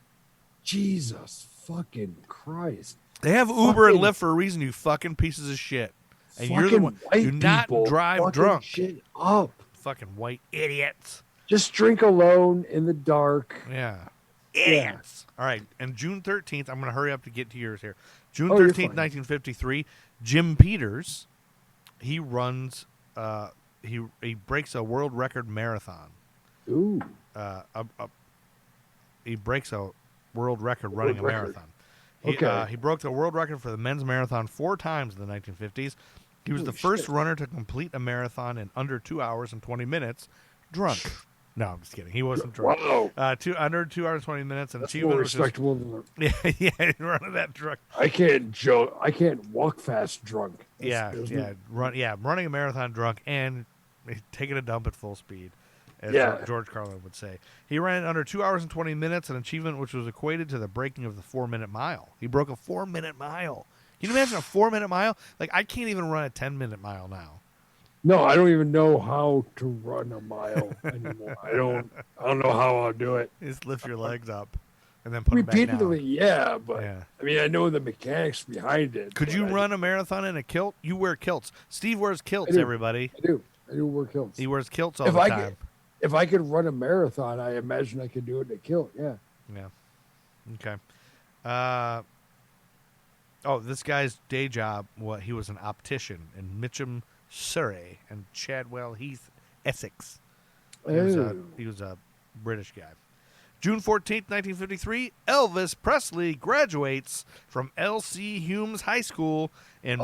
Jesus fucking Christ. They have Uber and Lyft for a reason, you fucking pieces of shit. And you're the one. Do not drive drunk. Shit up. Fucking white idiots. Just drink alone in the dark. Yeah. Idiots. Yeah. All right. And June 13th, I'm going to hurry up to get to yours here. June 13th, 1953, Jim Peters, he runs, he breaks a world record marathon. Ooh. He breaks a world record running a marathon. He broke the world record for the men's marathon 4 times in the 1950s. He was the first runner to complete a marathon in under 2 hours and 20 minutes, drunk. No, I'm just kidding. He wasn't drunk. Wow. Under 2 hours and 20 minutes. And That's achievement more respectable than running that drunk. I can't walk fast drunk. Running a marathon drunk and taking a dump at full speed. As George Carlin would say. He ran under 2 hours and 20 minutes, an achievement which was equated to the breaking of the 4-minute mile. He broke a 4-minute mile. Can you imagine a 4-minute mile? Like, I can't even run a 10-minute mile now. No, I don't even know how to run a mile anymore. I don't know how I'll do it. Just lift your legs up and then put them back down. Repeatedly, but I mean, I know the mechanics behind it. Could you run a marathon in a kilt? You wear kilts. Steve wears kilts, everybody. I do wear kilts. He wears kilts all the time. If I could run a marathon, I imagine I could do it in a kilt. Yeah. Okay. This guy's day job, he was an optician in Mitcham, Surrey, and Chadwell Heath, Essex. He was a British guy. June 14th, 1953, Elvis Presley graduates from L.C. Humes High School in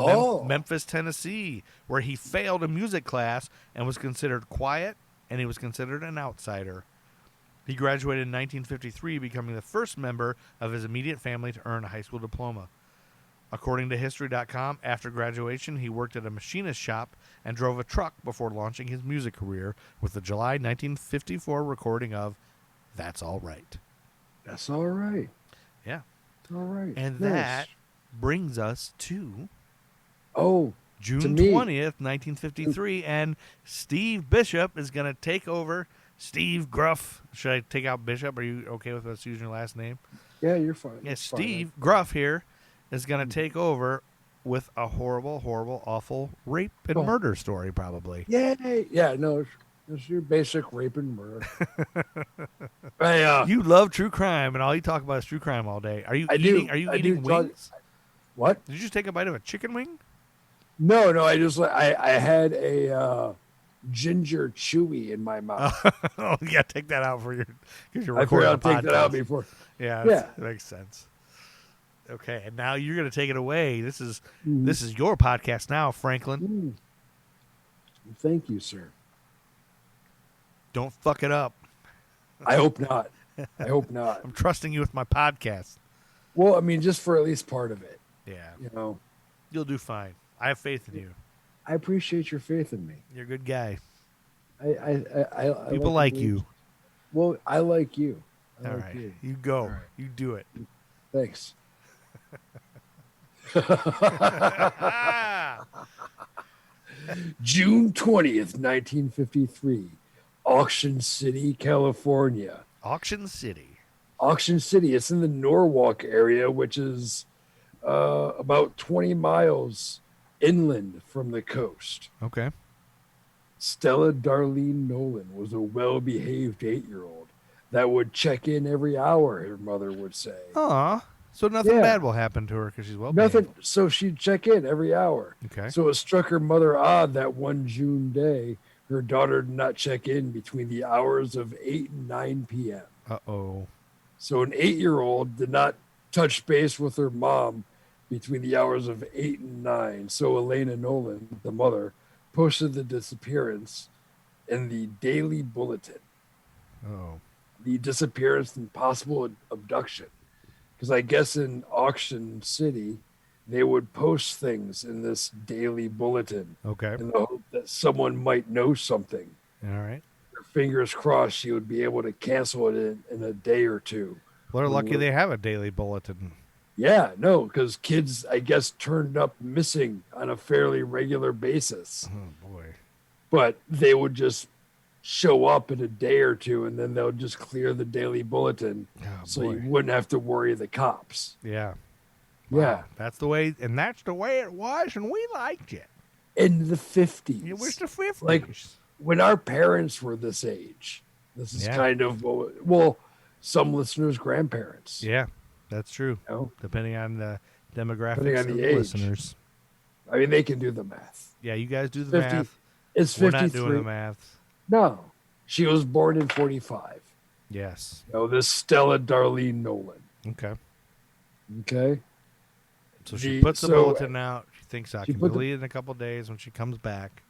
Memphis, Tennessee, where he failed a music class and was considered quiet, and he was considered an outsider. He graduated in 1953, becoming the first member of his immediate family to earn a high school diploma. According to History.com, after graduation, he worked at a machinist shop and drove a truck before launching his music career with the July 1954 recording of That's All Right. That's all right. Yeah. All right. And that brings us to June 20th, 1953, and Steve Bishop is going to take over. Steve Gruff. Should I take out Bishop? Are you okay with us using your last name? Yeah, you're fine. Yeah, Steve Gruff here is going to take over with a horrible, horrible, awful rape and murder story, probably. Yay! Yeah, no, it's your basic rape and murder. You love true crime, and all you talk about is true crime all day. Are you eating wings? What? Did you just take a bite of a chicken wing? No, I had a ginger chewy in my mouth. Take that out for because you're recording. I figured I'll take that out before. Yeah, that makes sense. Okay, and now you're going to take it away. This is your podcast now, Franklin. Thank you, sir. Don't fuck it up. I hope not. I'm trusting you with my podcast. Well, I mean, just for at least part of it. Yeah. You know. You'll do fine. I have faith in you. I appreciate your faith in me. You're a good guy. I People to like believe- you. Well, I like you. I All like right. you. You go. All right. You do it. Thanks. Ah! June 20th, 1953, Auction City, California. Auction City. Auction City, it's in the Norwalk area, which is about 20 miles inland from the coast. Okay. Stella Darlene Nolan was a well-behaved 8-year-old that would check in every hour, her mother would say. Aw. So nothing Yeah. bad will happen to her because she's well Nothing. behaved. So she'd check in every hour. Okay. So it struck her mother odd that one June day, her daughter did not check in between the hours of 8 and 9 p.m. Uh-oh. So an 8-year-old did not touch base with her mom between the hours of 8 and 9. So Elena Nolan, the mother, posted the disappearance in the Daily Bulletin. Oh. The disappearance and possible abduction. Because I guess in Auction City, they would post things in this Daily Bulletin Okay. in the hope that someone might know something. All right. Her fingers crossed she would be able to cancel it in a day or two. Well, they're lucky they have a daily bulletin. Yeah, no, because kids, I guess, turned up missing on a fairly regular basis. Oh, boy. But they would just show up in a day or two, and then they'll just clear the Daily Bulletin, Oh, so boy. you wouldn't have to worry the cops. Yeah. Yeah, That's the way, and that's the way it was, and we liked it. in the 50s. It was the 50s. Like, when our parents were this age, this is Yeah. kind of, well, some listeners' grandparents. Yeah, that's true. You know? Depending on the demographics Depending on of the the age. listeners. I mean, they can do the math. Yeah, you guys do the 50 math. It's We're 53. not doing the math. No, she was born in 45. Yes. You know, this Stella Darlene Nolan. Okay. Okay. So she The- puts the so- bulletin out. She thinks I She can put the- delete it in a couple days when she comes back.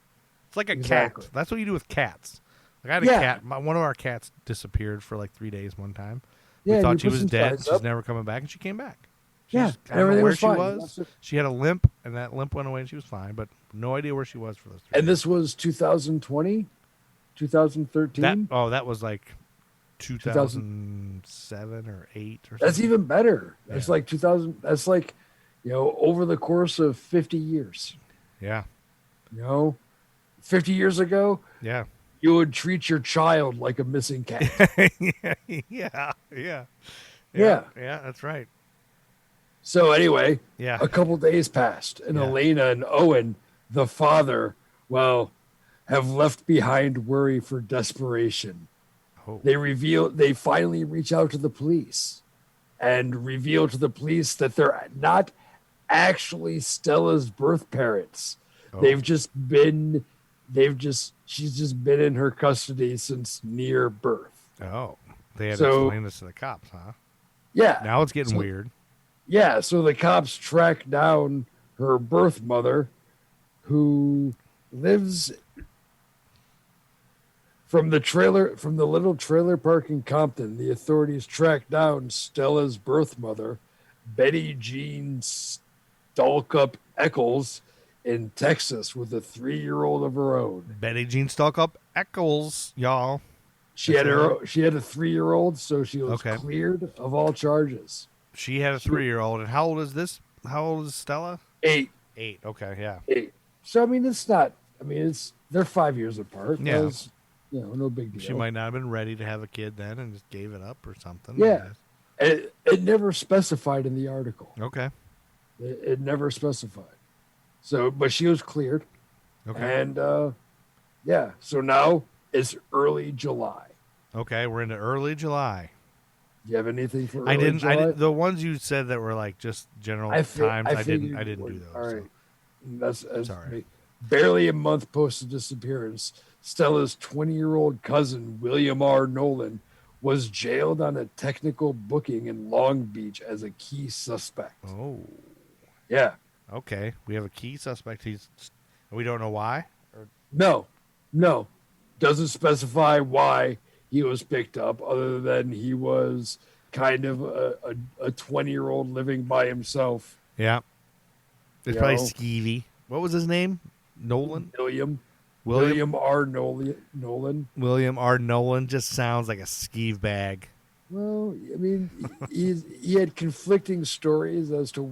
It's like a Exactly. cat. That's what you do with cats. Like I had a Yeah. cat. One of our cats disappeared for like 3 days one time. Yeah, We and thought you she put was some dead. signs She's up. never coming back, and she came back. Yeah, She's- I don't know everything where was she fine. was. She had a limp, and that limp went away, and she was fine. But no idea where she was for those 3 And days. this was 2020, 2013. That was like 2007 or 8 or something. That's even better. That's Yeah. like 2000. That's like, over the course of 50 years. Yeah. 50 years ago, Yeah. you would treat your child like a missing cat. Yeah. Yeah. Yeah, that's right. So anyway, Yeah. a couple days passed, and Yeah. Elena and Owen, the father, have left behind worry for desperation. Oh. They finally reach out to the police and reveal to the police that they're not actually Stella's birth parents. Oh. She's just been in her custody since near birth. Oh. They had to So- explain this to the cops, huh? Yeah. Now it's getting So- weird. Yeah, so the cops track down her birth mother, who lives from the little trailer park in Compton. The authorities track down Stella's birth mother, Betty Jean Stalkup Eccles, in Texas with a 3-year-old of her own. Betty Jean Stalkup Eccles, y'all. She That's had right. she had a 3-year-old, so she was Okay. cleared of all charges. She had a 3-year-old. And how old is this? How old is Stella? 8. 8. Okay, yeah. 8. So I mean, it's not. I mean, they're 5 years apart. Yeah. That was, no big deal. She might not have been ready to have a kid then and just gave it up or something. Yeah. It never specified in the article. Okay. It never specified. So, but she was cleared, Okay. and so now it's early July. Okay, we're into early July. Do you have anything for I early didn't. July? The ones you said that were like just general times. I didn't do those. All right. That's Sorry. me. Barely a month post the disappearance, Stella's 20-year-old cousin, William R. Nolan, was jailed on a technical booking in Long Beach as a key suspect. Oh. Yeah. Okay. We have a key suspect. We don't know why. No. Doesn't specify why he was picked up, other than he was kind of a 20-year-old living by himself. Yeah. It's You probably know? skeevy. What was his name? Nolan? William R. Nolan. William R. Nolan just sounds like a skeeve bag. Well, I mean, he had conflicting stories as to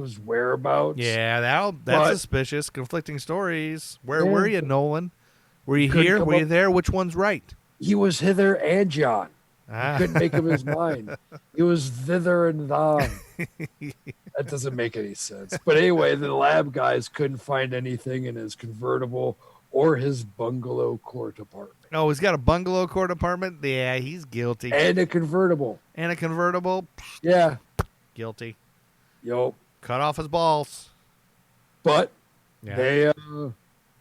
his whereabouts. Yeah, that's suspicious. Conflicting stories. Where were you, Nolan? Were you here? Were you there? Which one's right? He was hither and yon. He couldn't make up his mind. He was thither and thon. That doesn't make any sense. But anyway, the lab guys couldn't find anything in his convertible or his bungalow court apartment. Oh, he's got a bungalow court apartment? Yeah, he's guilty. And a convertible. Yeah. Guilty. Yup. Cut off his balls. But there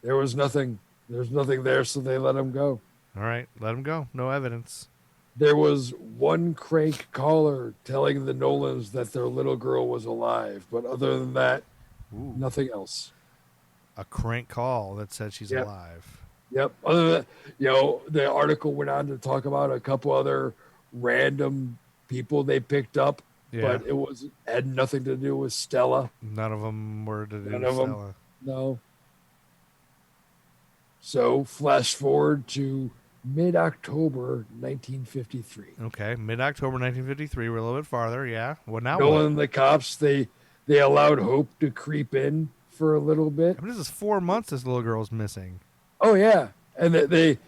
was nothing. There's nothing there, so they let him go. All right, let him go. No evidence. There was one crank caller telling the Nolans that their little girl was alive, but other than that, nothing else. A crank call that said she's alive. Yep. Other than the article went on to talk about a couple other random people they picked up, but it had nothing to do with Stella. None of them were to do with Stella. No. So flash forward to mid-October 1953. Okay, mid-October 1953. We're a little bit farther. Yeah. Well, now Nolan and the cops they allowed Hope to creep in for a little bit. I mean, this is 4 months. This little girl's missing. Oh yeah, and they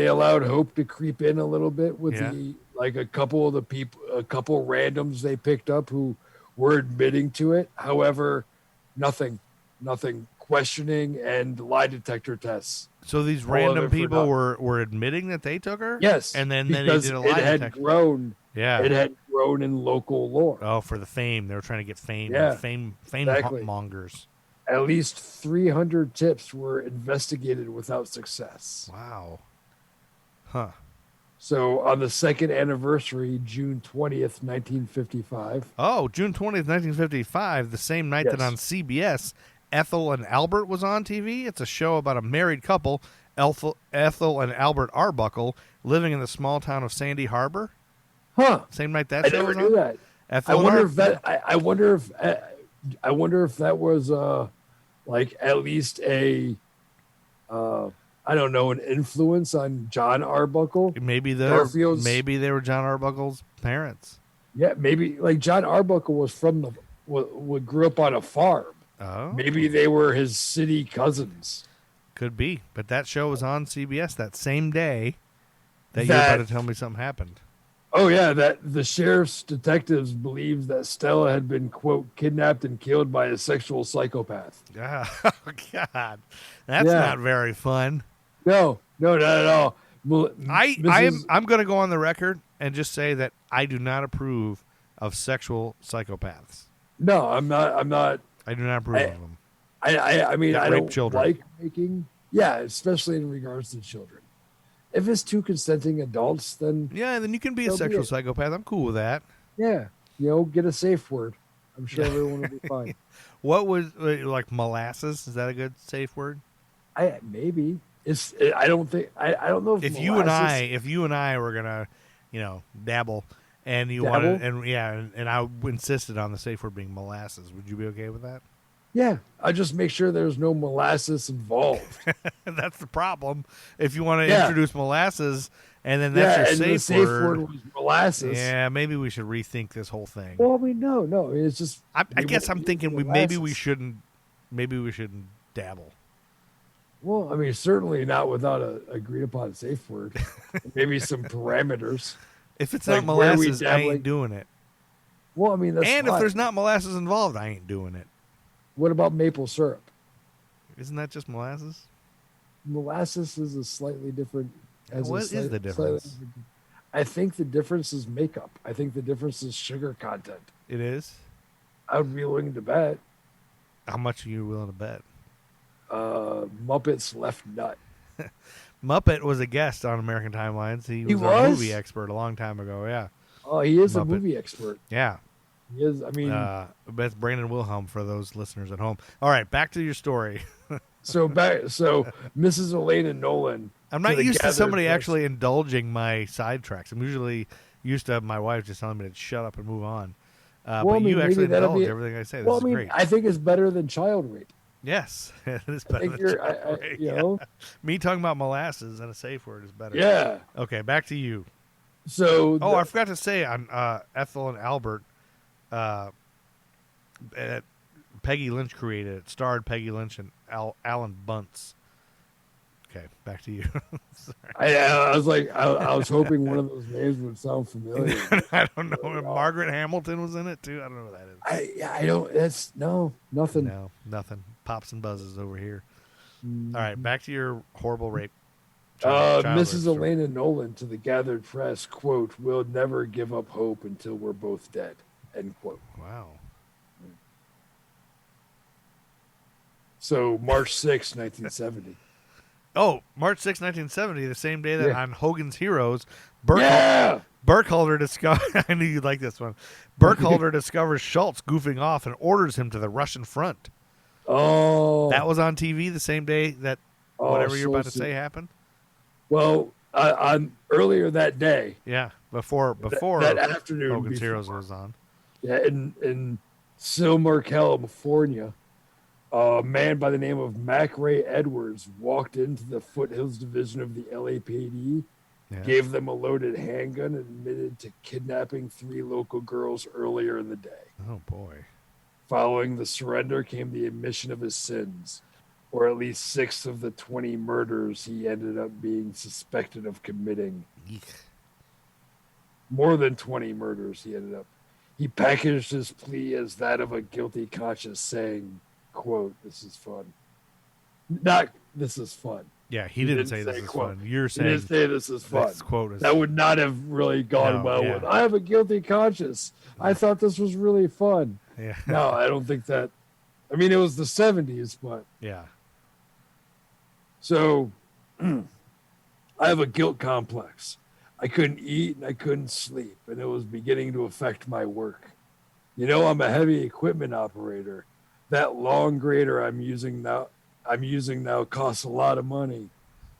allowed Hope to creep in a little bit with a couple of the people, a couple randoms they picked up who were admitting to it. However, nothing questioning and lie detector tests. So these random people were admitting that they took her? Yes. And then they did a lie detector. It had grown in local lore. Oh, for the fame. They were trying to get fame. Yeah. Fame Exactly. mongers. At least 300 tips were investigated without success. Wow. Huh. So on the second anniversary, June 20th, 1955. Oh, June 20th, 1955, the same night that on CBS, Ethel and Albert was on TV. It's a show about a married couple, Ethel and Albert Arbuckle, living in the small town of Sandy Harbor. Huh. Same night that show was on? I never knew that. Ethel I wonder if that was like at least a I don't know, an influence on John Arbuckle. Maybe they were John Arbuckle's parents. Yeah, maybe like John Arbuckle was from grew up on a farm. Oh, maybe they were his city cousins. Could be, but that show was on CBS that same day that you're about to tell me something happened. Oh yeah, that the sheriff's detectives believed that Stella had been, quote, kidnapped and killed by a sexual psychopath. Oh God, that's not very fun. No, not at all. I'm going to go on the record and just say that I do not approve of sexual psychopaths. No, I'm not. I do not approve of them. I mean, I don't children. like making. Yeah, especially in regards to children. If it's two consenting adults, then then you can be a sexual psychopath. I'm cool with that. Yeah, get a safe word. I'm sure everyone will be fine. What was like molasses? Is that a good safe word? Maybe it's. I don't think. I don't know if you and I were gonna, dabble, and you wanted, and I insisted on the safe word being molasses. Would you be okay with that? Yeah, I just make sure there's no molasses involved. That's the problem. If you want to introduce molasses, and then that's your safe word was molasses. Yeah, maybe we should rethink this whole thing. Well, I mean, no, it's just. I guess I'm thinking maybe we shouldn't dabble. Well, I mean, certainly not without a agreed upon safe word. Maybe some parameters. If it's not molasses, I ain't doing it. Well, I mean, if there's not molasses involved, I ain't doing it. What about maple syrup? Isn't that just molasses? Molasses is a slightly different. What is the difference? I think the difference is makeup. I think the difference is sugar content. It is? I would be willing to bet. How much are you willing to bet? Muppet's left nut. Muppet was a guest on American Timelines. He was a movie expert a long time ago, yeah. Oh, he is a movie expert. Yeah. He is, I mean... that's Brandon Wilhelm for those listeners at home. All right, back to your story. So Mrs. Elena Nolan... I'm not used to somebody actually indulging my sidetracks. I'm usually used to my wife just telling me to shut up and move on. But you maybe actually that'll indulge be- everything I say. This Well, is I mean, great. I think it's better than child rape. Yes, it is I better think than you're, child rape, you yeah. know, Me talking about molasses and a safe word is better. yeah. Okay, back to you. So, Oh, I forgot to say on Ethel and Albert, Peggy Lynch created it. Starred Peggy Lynch and Alan Bunce. Okay, back to you. I was like, I was hoping one of those names would sound familiar. I don't know. Margaret Hamilton was in it too. I don't know what that is. I don't. That's nothing. No, nothing. Pops and buzzes over here. Mm. All right, back to your horrible rape. Child rape Mrs. story. Elena Nolan to the gathered press, quote, "We'll never give up hope until we're both dead," end quote. Wow. So March 6, 1970. Oh, March 6, 1970, the same day that Yeah. on Hogan's Heroes, Yeah. Burkhalter discovers. I knew you'd like this one. Burkhalter discovers Schultz goofing off and orders him to the Russian front. Oh. That was on TV the same day that whatever you're about to say happened. Well, on earlier that day, Yeah, before that afternoon, Hogan's before- Heroes was on. Yeah, in Sylmar, California, a man by the name of Mac Ray Edwards walked into the Foothills Division of the LAPD, Yeah. gave them a loaded handgun, and admitted to kidnapping 3 local girls earlier in the day. Oh boy. Following the surrender came the admission of his sins, or at least 6 of the 20 murders he ended up being suspected of committing. Eek. More than 20 murders he packaged his plea as that of a guilty conscience, saying, quote, "This is fun." Not this is fun. Yeah, he He didn't didn't say this say is quote. fun. You're He saying didn't say this is fun. this quote is That would not have really gone No, well yeah. with, I have a guilty conscience. I thought this was really fun. yeah. No, I don't think that. I mean, it was the 70s, but Yeah. so I have a guilt complex. I couldn't eat and I couldn't sleep, and it was beginning to affect my work. You know, I'm a heavy equipment operator. That long grader I'm using now costs a lot of money.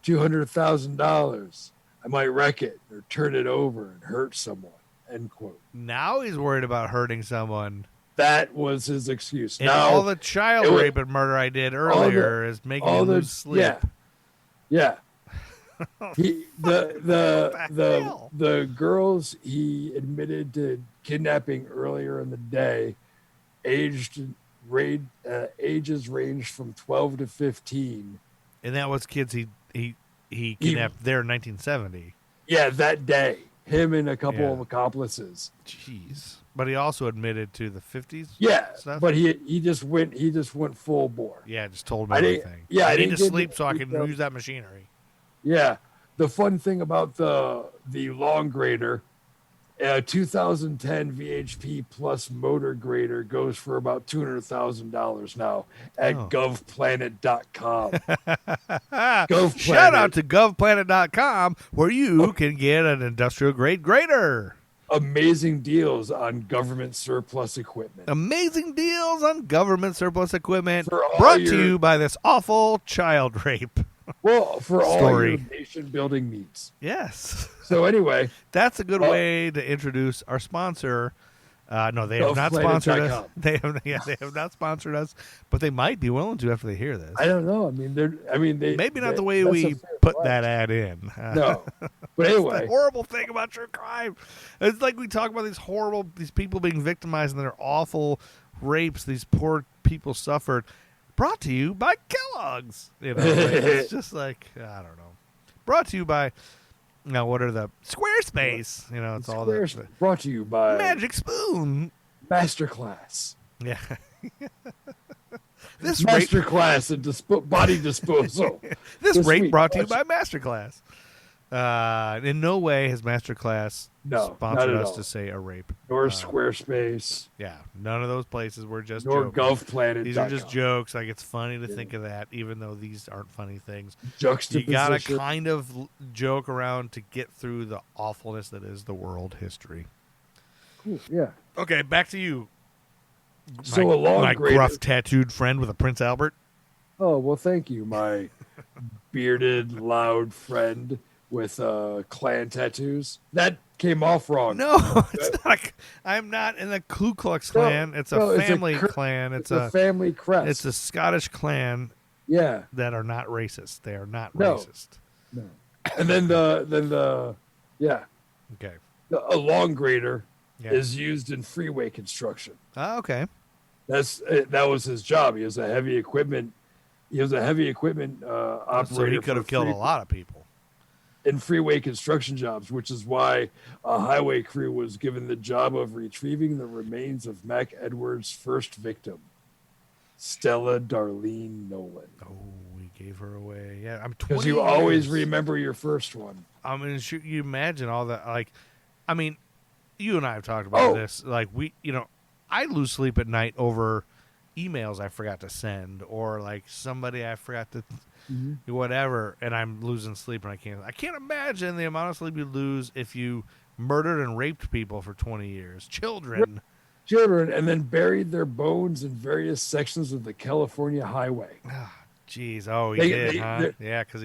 $200,000. I might wreck it or turn it over and hurt someone. End quote. Now he's worried about hurting someone. That was his excuse. And Now, all the child it was- rape and murder I did earlier is making me lose sleep. Yeah. He the hell? the girls he admitted to kidnapping earlier in the day, ages ranged from 12 to 15. And that was kids he kidnapped there in 1970. Yeah, that day, him and a couple Yeah. of accomplices. Jeez. But he also admitted to the 50s. Yeah, Stuff? but he just went full bore. Yeah, just told me I didn't- everything. yeah, I I need to didn't get sleep so I the can details. use that machinery. Yeah, the fun thing about the long grader, 2010 VHP Plus motor grader goes for about $200,000 now at Oh. govplanet.com. GovPlanet. Shout out to govplanet.com where you can get an industrial grade grader. Amazing deals on government surplus equipment. Amazing deals on government surplus equipment For all brought to your- you by this awful child rape. Well, for all Story. your nation building needs. Yes. So anyway, That's a good Oh. way to introduce our sponsor. No, they have not sponsored us. GovPlanet.com. They have not sponsored us, but they might be willing to after they hear this. I don't know. They Maybe not they- the way that's we a fair put question. that ad in. No, but The anyway, horrible thing about true crime. It's like we talk about these people being victimized and their awful rapes these poor people suffered. Brought to you by Kellogg's. You know, it's just like, I don't know. Brought to you by, what are the Squarespace? You know, it's all Squares the brought to you by Magic Spoon. Masterclass. Yeah. This rape, Masterclass in body disposal. this this rape week, brought to you watch- by Masterclass. In no way has Masterclass No, sponsored not at us all. to say a rape. Nor Squarespace, Yeah, none of those places. We're just nor joking. GovPlanet. These are just jokes. Like, it's funny to think of that, even though these aren't funny things. You Juxtaposition. gotta kind of joke around to get through the awfulness that is the world history. Cool, yeah. Okay, back to you. So my, a long my grader- gruff tattooed friend with a Prince Albert. Oh, well, thank you, my bearded, loud friend with clan tattoos. That came off wrong. No, it's not. I'm not in the Ku Klux Klan. It's a family clan. It's a family crest. It's a Scottish clan. Yeah. That are not racist. They are not racist. No. And then the Okay. A long grader is used in freeway construction. Oh, okay. That was his job. He was a heavy equipment. Operator. So he could have killed a lot of people in freeway construction jobs, which is why a highway crew was given the job of retrieving the remains of Mac Edwards' first victim, Stella Darlene Nolan. Oh, we gave her away. Yeah, I'm 20 because you always remember your first one. I mean, you imagine all that. Like, I mean, you and I have talked about this. Like, I lose sleep at night over emails I forgot to send, or like somebody I forgot to whatever, and I'm losing sleep and I can't imagine the amount of sleep you lose if you murdered and raped people for 20 years. Children, and then buried their bones in various sections of the California highway. Jeez, he did, huh? Yeah, because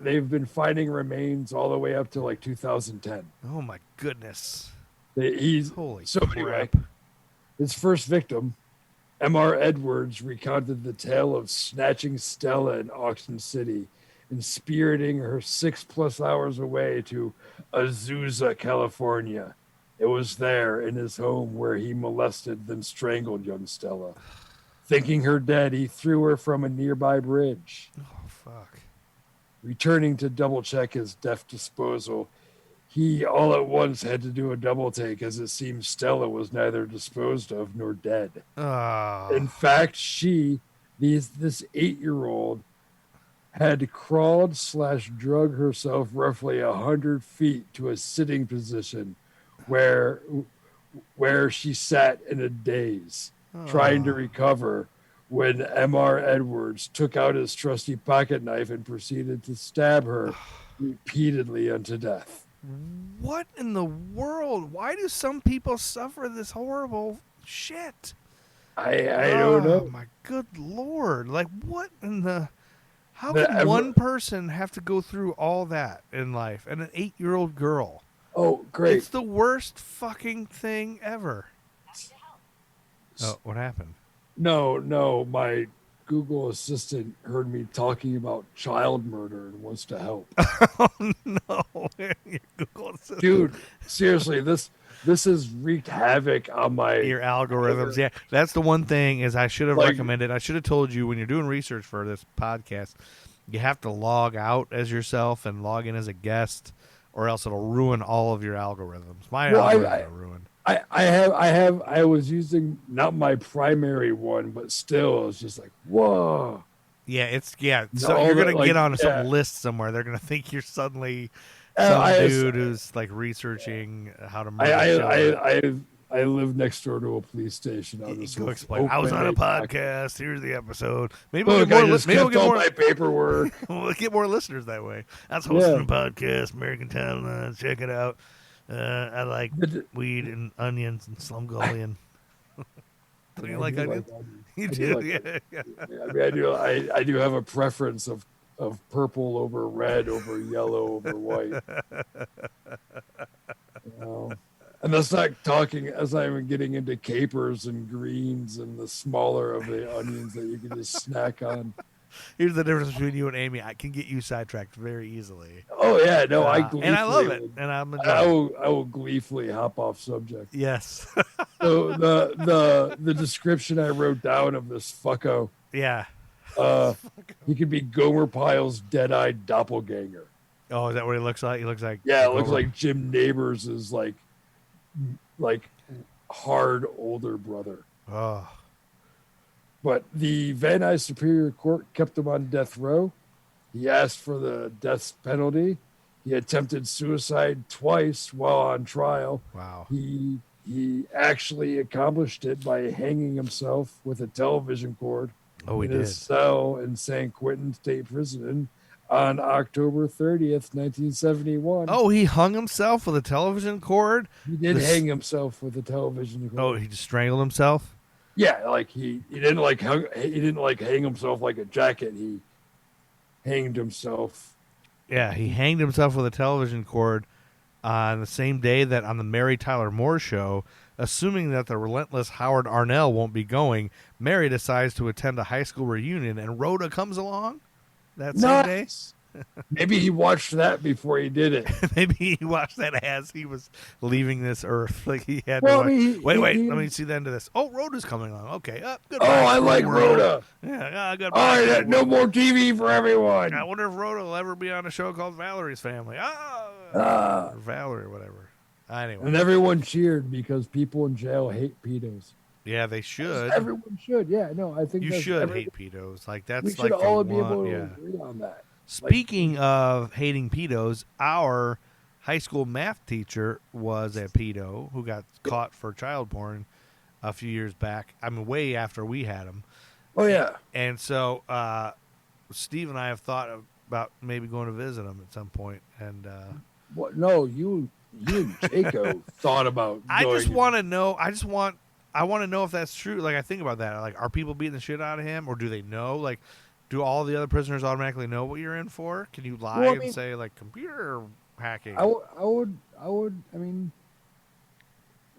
they've been finding remains all the way up to like 2010. Oh my goodness. Anyway, his first victim, M.R. Edwards, recounted the tale of snatching Stella in Auction City and spiriting her 6+ hours away to Azusa, California. It was there in his home where he molested then strangled young Stella. Thinking her dead, he threw her from a nearby bridge. Oh, fuck. Returning to double-check his deft disposal, he all at once had to do a double take, as it seemed Stella was neither disposed of nor dead. In fact, this 8-year-old, had crawled/drug herself roughly 100 feet to a sitting position where she sat in a daze, trying to recover, when M.R. Edwards took out his trusty pocket knife and proceeded to stab her repeatedly unto death. What in the world? Why do some people suffer this horrible shit? I don't know. Oh, my good Lord. Like, what in the... How can one person have to go through all that in life? And an 8-year-old girl. Oh, great. It's the worst fucking thing ever. Oh, what happened? No, my Google Assistant heard me talking about child murder and wants to help. Oh, no. Your Google Assistant. Dude, seriously, this has wreaked havoc on your algorithms. Yeah, that's the one thing is I should have recommended. I should have told you when you're doing research for this podcast, you have to log out as yourself and log in as a guest, or else it'll ruin all of your algorithms. My algorithms are ruined. I was using not my primary one, but still it's just like, whoa. Yeah, so you're gonna get on some list somewhere. They're gonna think you're suddenly dude who's like researching how to murder. I live next door to a police station. Go explain. I was on a podcast. Here's the episode. Maybe we'll get more my paperwork. We'll get more listeners that way. I was hosting a podcast, American Timeline. Check it out. I like weed and onions and Slumgullion. Do you like onions? You do, yeah. I mean, I do have a preference of purple over red over yellow over white. And that's not even getting into capers and greens and the smaller of the onions that you can just snack on. Here's the difference between you and Amy. I can get you sidetracked very easily. Oh yeah, no, and I love it, and I will gleefully hop off subject. Yes. So the description I wrote down of this fucko. Yeah. He could be Gomer Pyle's dead-eyed doppelganger. Oh, is that what he looks like? He looks like it looks like Jim Neighbors is like hard older brother. Oh. But the Van Nuys Superior Court kept him on death row. He asked for the death penalty. He attempted suicide twice while on trial. Wow. He actually accomplished it by hanging himself with a television cord in his cell in San Quentin State Prison on October 30th, 1971. Oh, he hung himself with a television cord? He did hang himself with a television cord. Oh, he just strangled himself? Yeah, like he didn't hang himself like a jacket. He hanged himself. Yeah, he hanged himself with a television cord on the same day that on the Mary Tyler Moore Show, assuming that the relentless Howard Arnell won't be going, Mary decides to attend a high school reunion, and Rhoda comes along that same day. Nice. Maybe he watched that before he did it. Maybe he watched that as he was leaving this earth. Like he had Well, to I mean, wait, he- let me see the end of this. Oh, Rhoda's coming along. Okay. Oh, Goodbye. I like Rhoda. Yeah, goodbye. All right, no more TV for everyone. I wonder if Rhoda will ever be on a show called Valerie's Family. Ah. Or Valerie or whatever. Anyway. And everyone cheered because people in jail hate pedos. Yeah, they should. Everyone should. Yeah, no, I think You that's should every- hate pedos. Like that's We like should all the be one, able to yeah. agree on that. Speaking of hating pedos, our high school math teacher was a pedo who got caught for child porn a few years back. I mean, way after we had him. Oh yeah. And so Steve and I have thought about maybe going to visit him at some point. And What? No, you and Jaco thought about. I just going- want to know. I want to know if that's true. Like I think about that. Like, are people beating the shit out of him, or do they know? Like, do all the other prisoners automatically know what you're in for? Can you lie Well, I and mean- say like computer hacking? I would. I mean,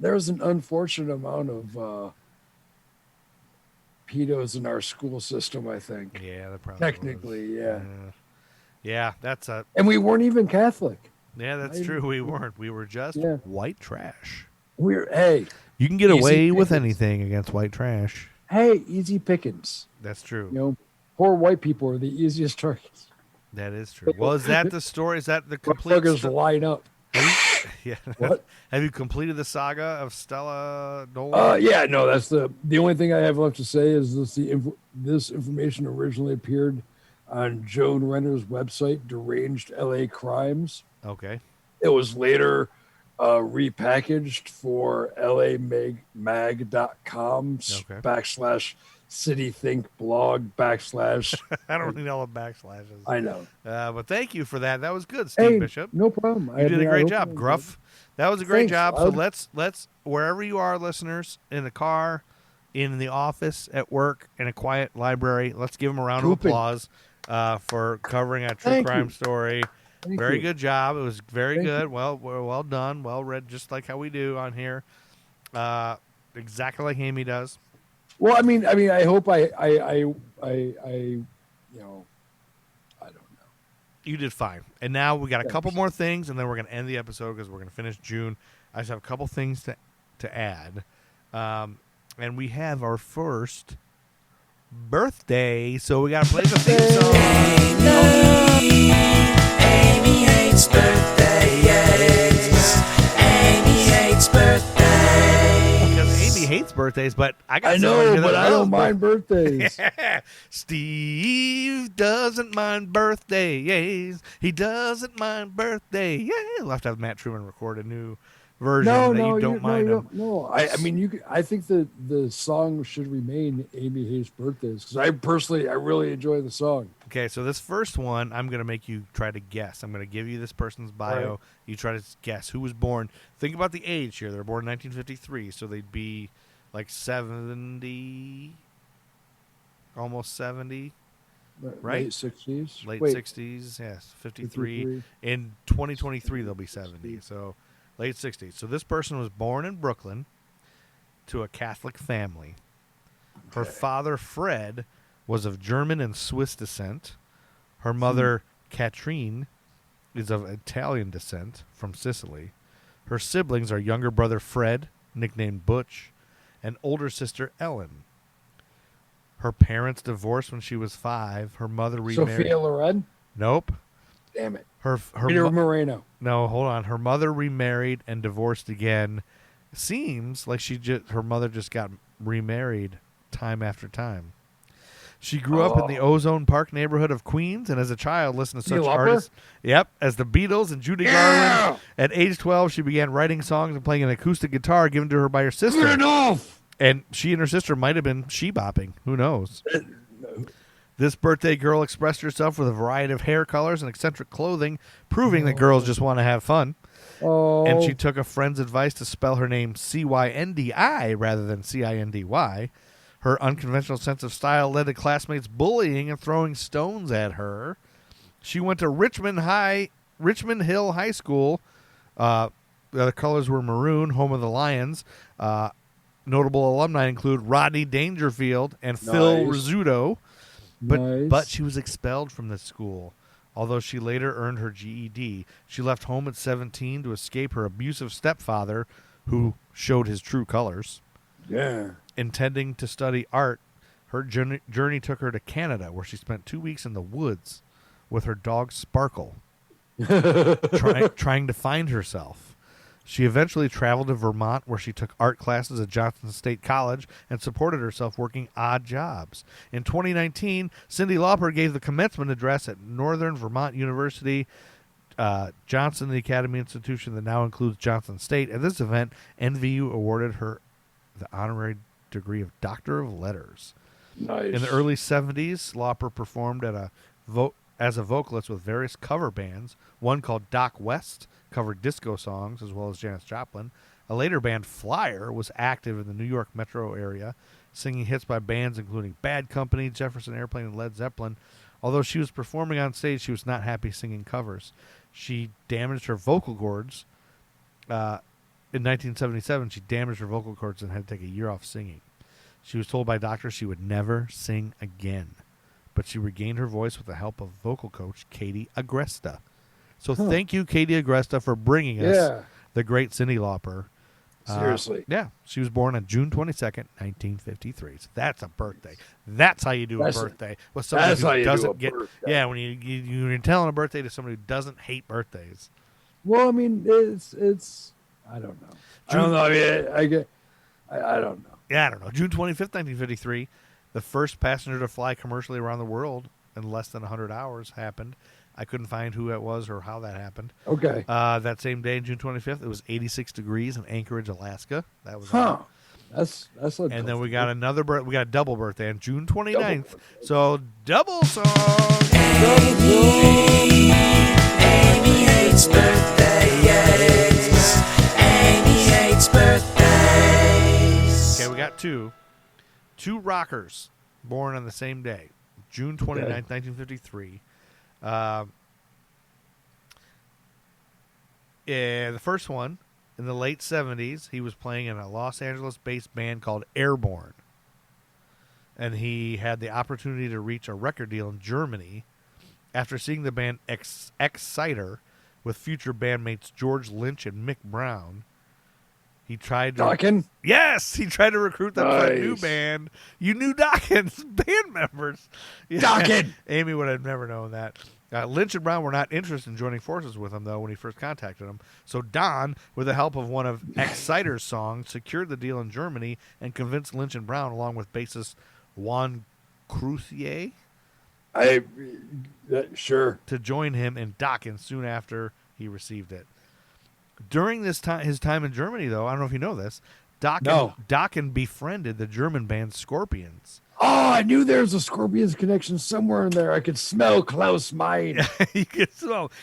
there's an unfortunate amount of pedos in our school system. I think Yeah, that probably technically, was. yeah. Yeah, that's a And we weren't even Catholic. that's I- true. We weren't. We were just Yeah. white trash. Hey, You can get Easy away with pickings. anything against white trash. easy pickings. That's true. You know, poor white people are the easiest targets. That is true. Well, is that the story? Is that the complete? Motherfuckers line up. Yeah. What? Have you completed the saga of Stella Nolan? Yeah, no, that's the only thing I have left to say is this information originally appeared on Joan Renner's website, Deranged LA Crimes. Okay. It was later repackaged for lamag.com Okay. /citythinkblog / I don't need all the backslashes. I know. But thank you for that. That was good, Steve Hey, Bishop. no problem. You did a great hope job, you Gruff. That was a great Thanks, job. So Loud. let's wherever you are, listeners, in the car, in the office, at work, in a quiet library, let's give them a round of Cooping. applause for covering a true Thank crime you. story. Thank Very you. good job. It was very Thank good. you. Well done. Well read, just like how we do on here. Exactly like Amy does. Well, I mean, I hope I you know, I don't know. You did fine. And now we got a Thanks. couple more things, and then we're going to end the episode because we're going to finish June. I just have a couple things to add. And we have our first birthday, so we got to play the theme song. Amy hates birthdays. Amy hates birthdays. Because Amy hates birthdays, but I got I someone know, here that but I loves don't mind birthdays. Steve doesn't mind birthdays. He doesn't mind birthdays. Yeah, we'll have to have Matt Truman record a new version No, that no, you don't mind him. No, I mean, you. I think that the song should remain "Amy Hates Birthdays" because I really enjoy the song. Okay, so this first one, I'm going to make you try to guess. I'm going to give you this person's bio. Right. You try to guess who was born. Think about the age here. They're born in 1953, so they'd be like 70, almost 70, Right. Late 60s. late Wait, 60s. Yes, 53. 53. In 2023, they'll be 70, so late 60s. So this person was born in Brooklyn to a Catholic family. Her Okay. father, Fred, was of German and Swiss descent. Her mother, Katrine, is of Italian descent from Sicily. Her siblings are younger brother Fred, nicknamed Butch, and older sister Ellen. Her parents divorced when she was 5. Her mother remarried. Sophia Loren. Nope. Damn it. Her Peter mo- Moreno. no, hold on. Her mother remarried and divorced again. Seems like her mother just got remarried time after time. She grew up in the Ozone Park neighborhood of Queens, and as a child listened to such Lauper? artists. Yep, as the Beatles and Judy Garland. At age 12, she began writing songs and playing an acoustic guitar given to her by her sister. Rudolph. And she and her sister might have been she-bopping. Who knows? This birthday girl expressed herself with a variety of hair colors and eccentric clothing, proving that girls just want to have fun. Oh, And she took a friend's advice to spell her name C-Y-N-D-I rather than C-I-N-D-Y. Her unconventional sense of style led to classmates bullying and throwing stones at her. She went to Richmond Hill High School, The other colors were maroon, home of the Lions. Notable alumni include Rodney Dangerfield and Phil Nice. Rizzuto. Nice. But she was expelled from the school. Although she later earned her GED, she left home at 17 to escape her abusive stepfather, who showed his true colors. Yeah. Intending to study art, her journey took her to Canada, where she spent 2 weeks in the woods with her dog Sparkle, trying to find herself. She eventually traveled to Vermont, where she took art classes at Johnson State College and supported herself working odd jobs. In 2019, Cyndi Lauper gave the commencement address at Northern Vermont University, Johnson, the academy institution that now includes Johnson State. At this event, NVU awarded her the honorary degree of Doctor of Letters. Nice. In the early 70s, Lauper performed at as a vocalist with various cover bands. One called Doc West covered disco songs as well as Janis Joplin. A later band, Flyer, was active in the New York metro area, singing hits by bands including Bad Company, Jefferson Airplane, and Led Zeppelin. Although she was performing on stage, she was not happy singing covers. She damaged her vocal cords. In 1977, she damaged her vocal cords and had to take a year off singing. She was told by doctors she would never sing again. But she regained her voice with the help of vocal coach Katie Agresta. So thank you, Katie Agresta, for bringing us the great Cyndi Lauper. Seriously. Yeah. She was born on June 22nd, 1953. So that's a birthday. That's how you do a birthday. With somebody That's who how you doesn't do a get. birthday. Yeah, when you're telling a birthday to somebody who doesn't hate birthdays. Well, I mean, it's. I don't know. I don't know. I mean, I don't know. Yeah, I don't know. June 25th, 1953, the first passenger to fly commercially around the world in less than 100 hours happened. I couldn't find who it was or how that happened. Okay. That same day, June 25th, it was 86 degrees in Anchorage, Alaska. That was That's a. And then we got we got a double birthday on June 29th. Double birthday. So double song. Amy hates birthdays. Amy hates birthdays. Okay, we got two rockers born on the same day, June 29th, 1953. The first one, in the late 70s, he was playing in a Los Angeles-based band called Airborne. And he had the opportunity to reach a record deal in Germany after seeing the band Exciter with future bandmates George Lynch and Mick Brown. He tried to... Dokken? Yes! He tried to recruit them for a new Nice. band. You knew Dokken's band members. Yeah. Dokken! Amy would have never known that. Lynch and Brown were not interested in joining forces with him, though, when he first contacted him. So Don, with the help of one of Exciter's songs, secured the deal in Germany and convinced Lynch and Brown, along with bassist Juan Crucier, Sure. to join him in Dokken soon after he received it. During his time in Germany, though, I don't know if you know this, Dokken befriended the German band Scorpions. Oh, I knew there was a Scorpions connection somewhere in there. I could smell Klaus Meine.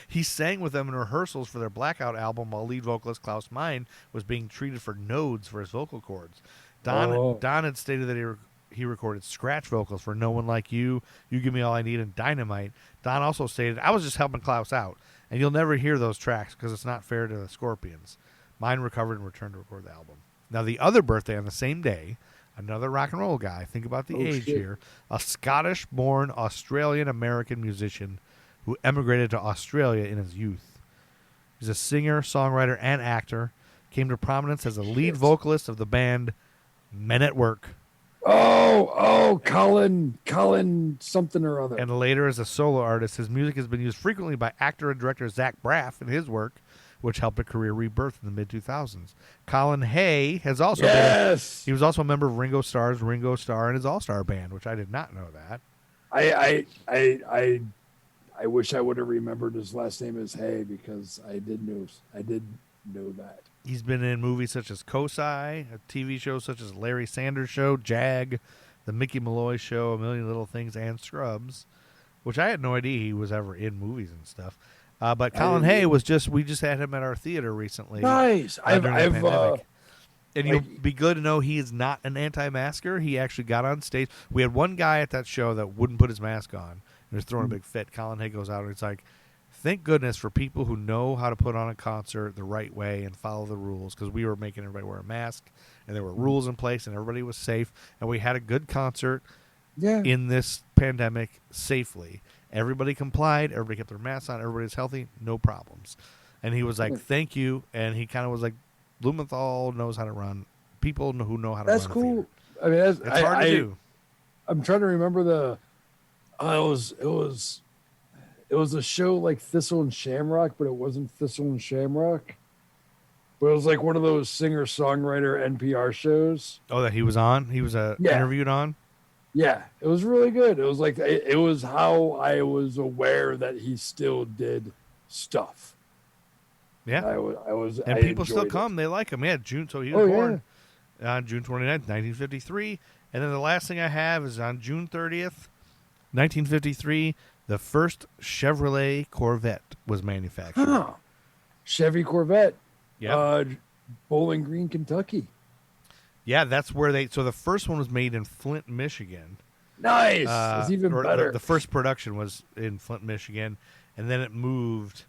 He sang with them in rehearsals for their Blackout album while lead vocalist Klaus Meine was being treated for nodes for his vocal cords. Don had stated that he recorded scratch vocals for No One Like You, You Give Me All I Need, and Dynamite. Don also stated, I was just helping Klaus out, and you'll never hear those tracks because it's not fair to the Scorpions. Mine recovered and returned to record the album. Now, the other birthday on the same day, another rock and roll guy, think about the age here, a Scottish-born Australian-American musician who emigrated to Australia in his youth. He's a singer, songwriter, and actor, came to prominence as a lead vocalist of the band Men at Work. Colin something or other. And later as a solo artist. His music has been used frequently by actor and director Zach Braff in his work, which helped a career rebirth in the mid-2000s. Colin Hay has also he was also a member of Ringo Starr's Ringo Starr and his All-Star Band, which I did not know that. I wish I would have remembered his last name is Hay because I did know that. He's been in movies such as Kosai, a TV show such as Larry Sanders Show, Jag, The Mickey Malloy Show, A Million Little Things, and Scrubs, which I had no idea he was ever in movies and stuff. But Colin Hay we just had him at our theater recently. Nice. And you'll be good to know he is not an anti-masker. He actually got on stage. We had one guy at that show that wouldn't put his mask on and was throwing a big fit. Colin Hay goes out and it's like, thank goodness for people who know how to put on a concert the right way and follow the rules, because we were making everybody wear a mask and there were rules in place and everybody was safe and we had a good concert in this pandemic safely. Everybody complied. Everybody kept their masks on. Everybody's healthy. No problems. And he was like, thank you. And he kind of was like, Blumenthal knows how to run. People who know how to run. That's cool. I mean, it's hard to do. I'm trying to remember it was a show like Thistle and Shamrock, but it wasn't Thistle and Shamrock. But it was like one of those singer-songwriter NPR shows. Oh, that he was on? He was interviewed on? Yeah, it was really good. It was like it was how I was aware that he still did stuff. Yeah, I was, and people still come. They like him. Yeah, June. So he was born on June 29th, 1953. And then the last thing I have is on June 30th, 1953. The first Chevrolet Corvette was manufactured. Huh. Chevy Corvette. Yeah. Bowling Green, Kentucky. Yeah, that's where so the first one was made in Flint, Michigan. Nice. It's even better. The first production was in Flint, Michigan, and then it moved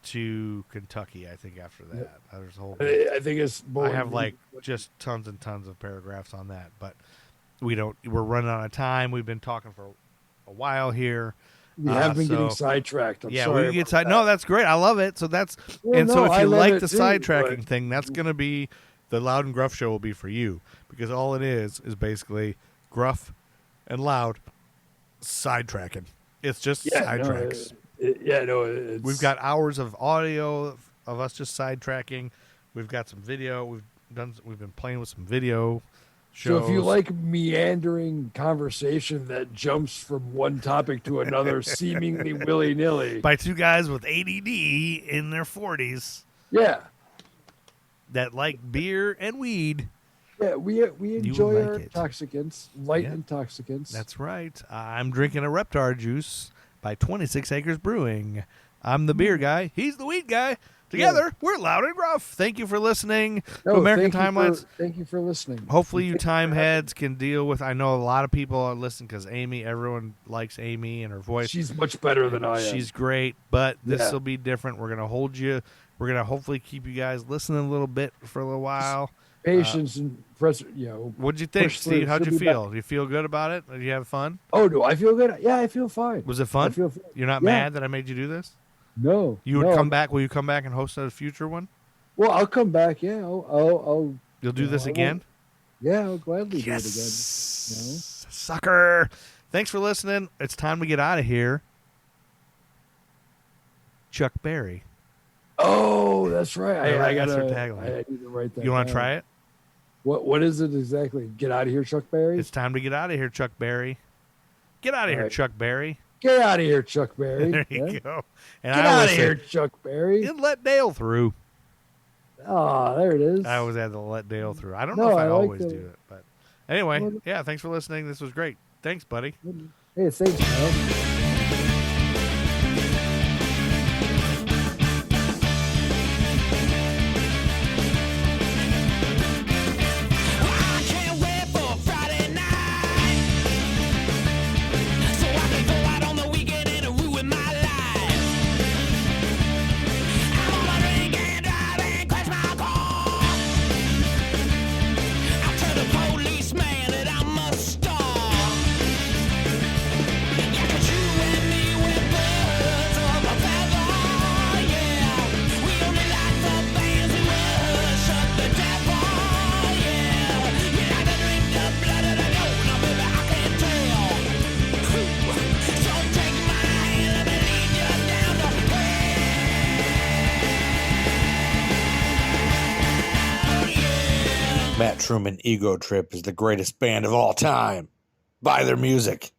to Kentucky, I think, after that. Yeah. There's a whole I think it's I have like just tons and tons of paragraphs on that, but we're running out of time. We've been talking for a while here. We have been getting sidetracked. I'm sorry. We get no, that's great. I love it. So so if you like the sidetracking thing, that's going to be the Loud and Gruff show will be for you, because all it is basically Gruff and Loud sidetracking. It's just sidetracks. We've got hours of audio of us just sidetracking. We've got some video. We've been playing with some video shows. So if you like meandering conversation that jumps from one topic to another seemingly willy-nilly by two guys with ADD in their 40s. Yeah. That like beer and weed. Yeah, we enjoy our intoxicants, light intoxicants. That's right. I'm drinking a Reptar juice by 26 Acres Brewing. I'm the beer guy. He's the weed guy. Together, we're Loud and Gruff. Thank you for listening to American Timelines. Thank you for listening. Hopefully you time heads can deal with, I know a lot of people are listening because everyone likes Amy and her voice. She's much better than I am. She's great, but this will be different. We're going to hold you. We're going to hopefully keep you guys listening a little bit for a little while. Patience and what'd you think, Steve? How'd you feel? Do you feel good about it? Did you have fun? Oh, do I feel good? Yeah, I feel fine. Was it fun? You're not mad that I made you do this? No. You would come back? Will you come back and host a future one? Well, I'll come back. Yeah, I'll You'll do this again? Yeah, I'll gladly do it again. Sucker. Thanks for listening. It's time to get out of here. Chuck Berry. Oh, that's right. I got her tagline. I need to write that. You want to try it? What is it exactly? Get out of here, Chuck Berry. It's time to get out of here, Chuck Berry. Get out of here, Chuck Berry. Get out of here, Chuck Berry. There you go. And get out of here, Chuck Berry. And let Dale through. Oh, there it is. I always had to let Dale through. I don't know if I always do it, but anyway, thanks for listening. This was great. Thanks, buddy. Hey, thanks, man. Matt Truman Ego Trip is the greatest band of all time. Buy their music.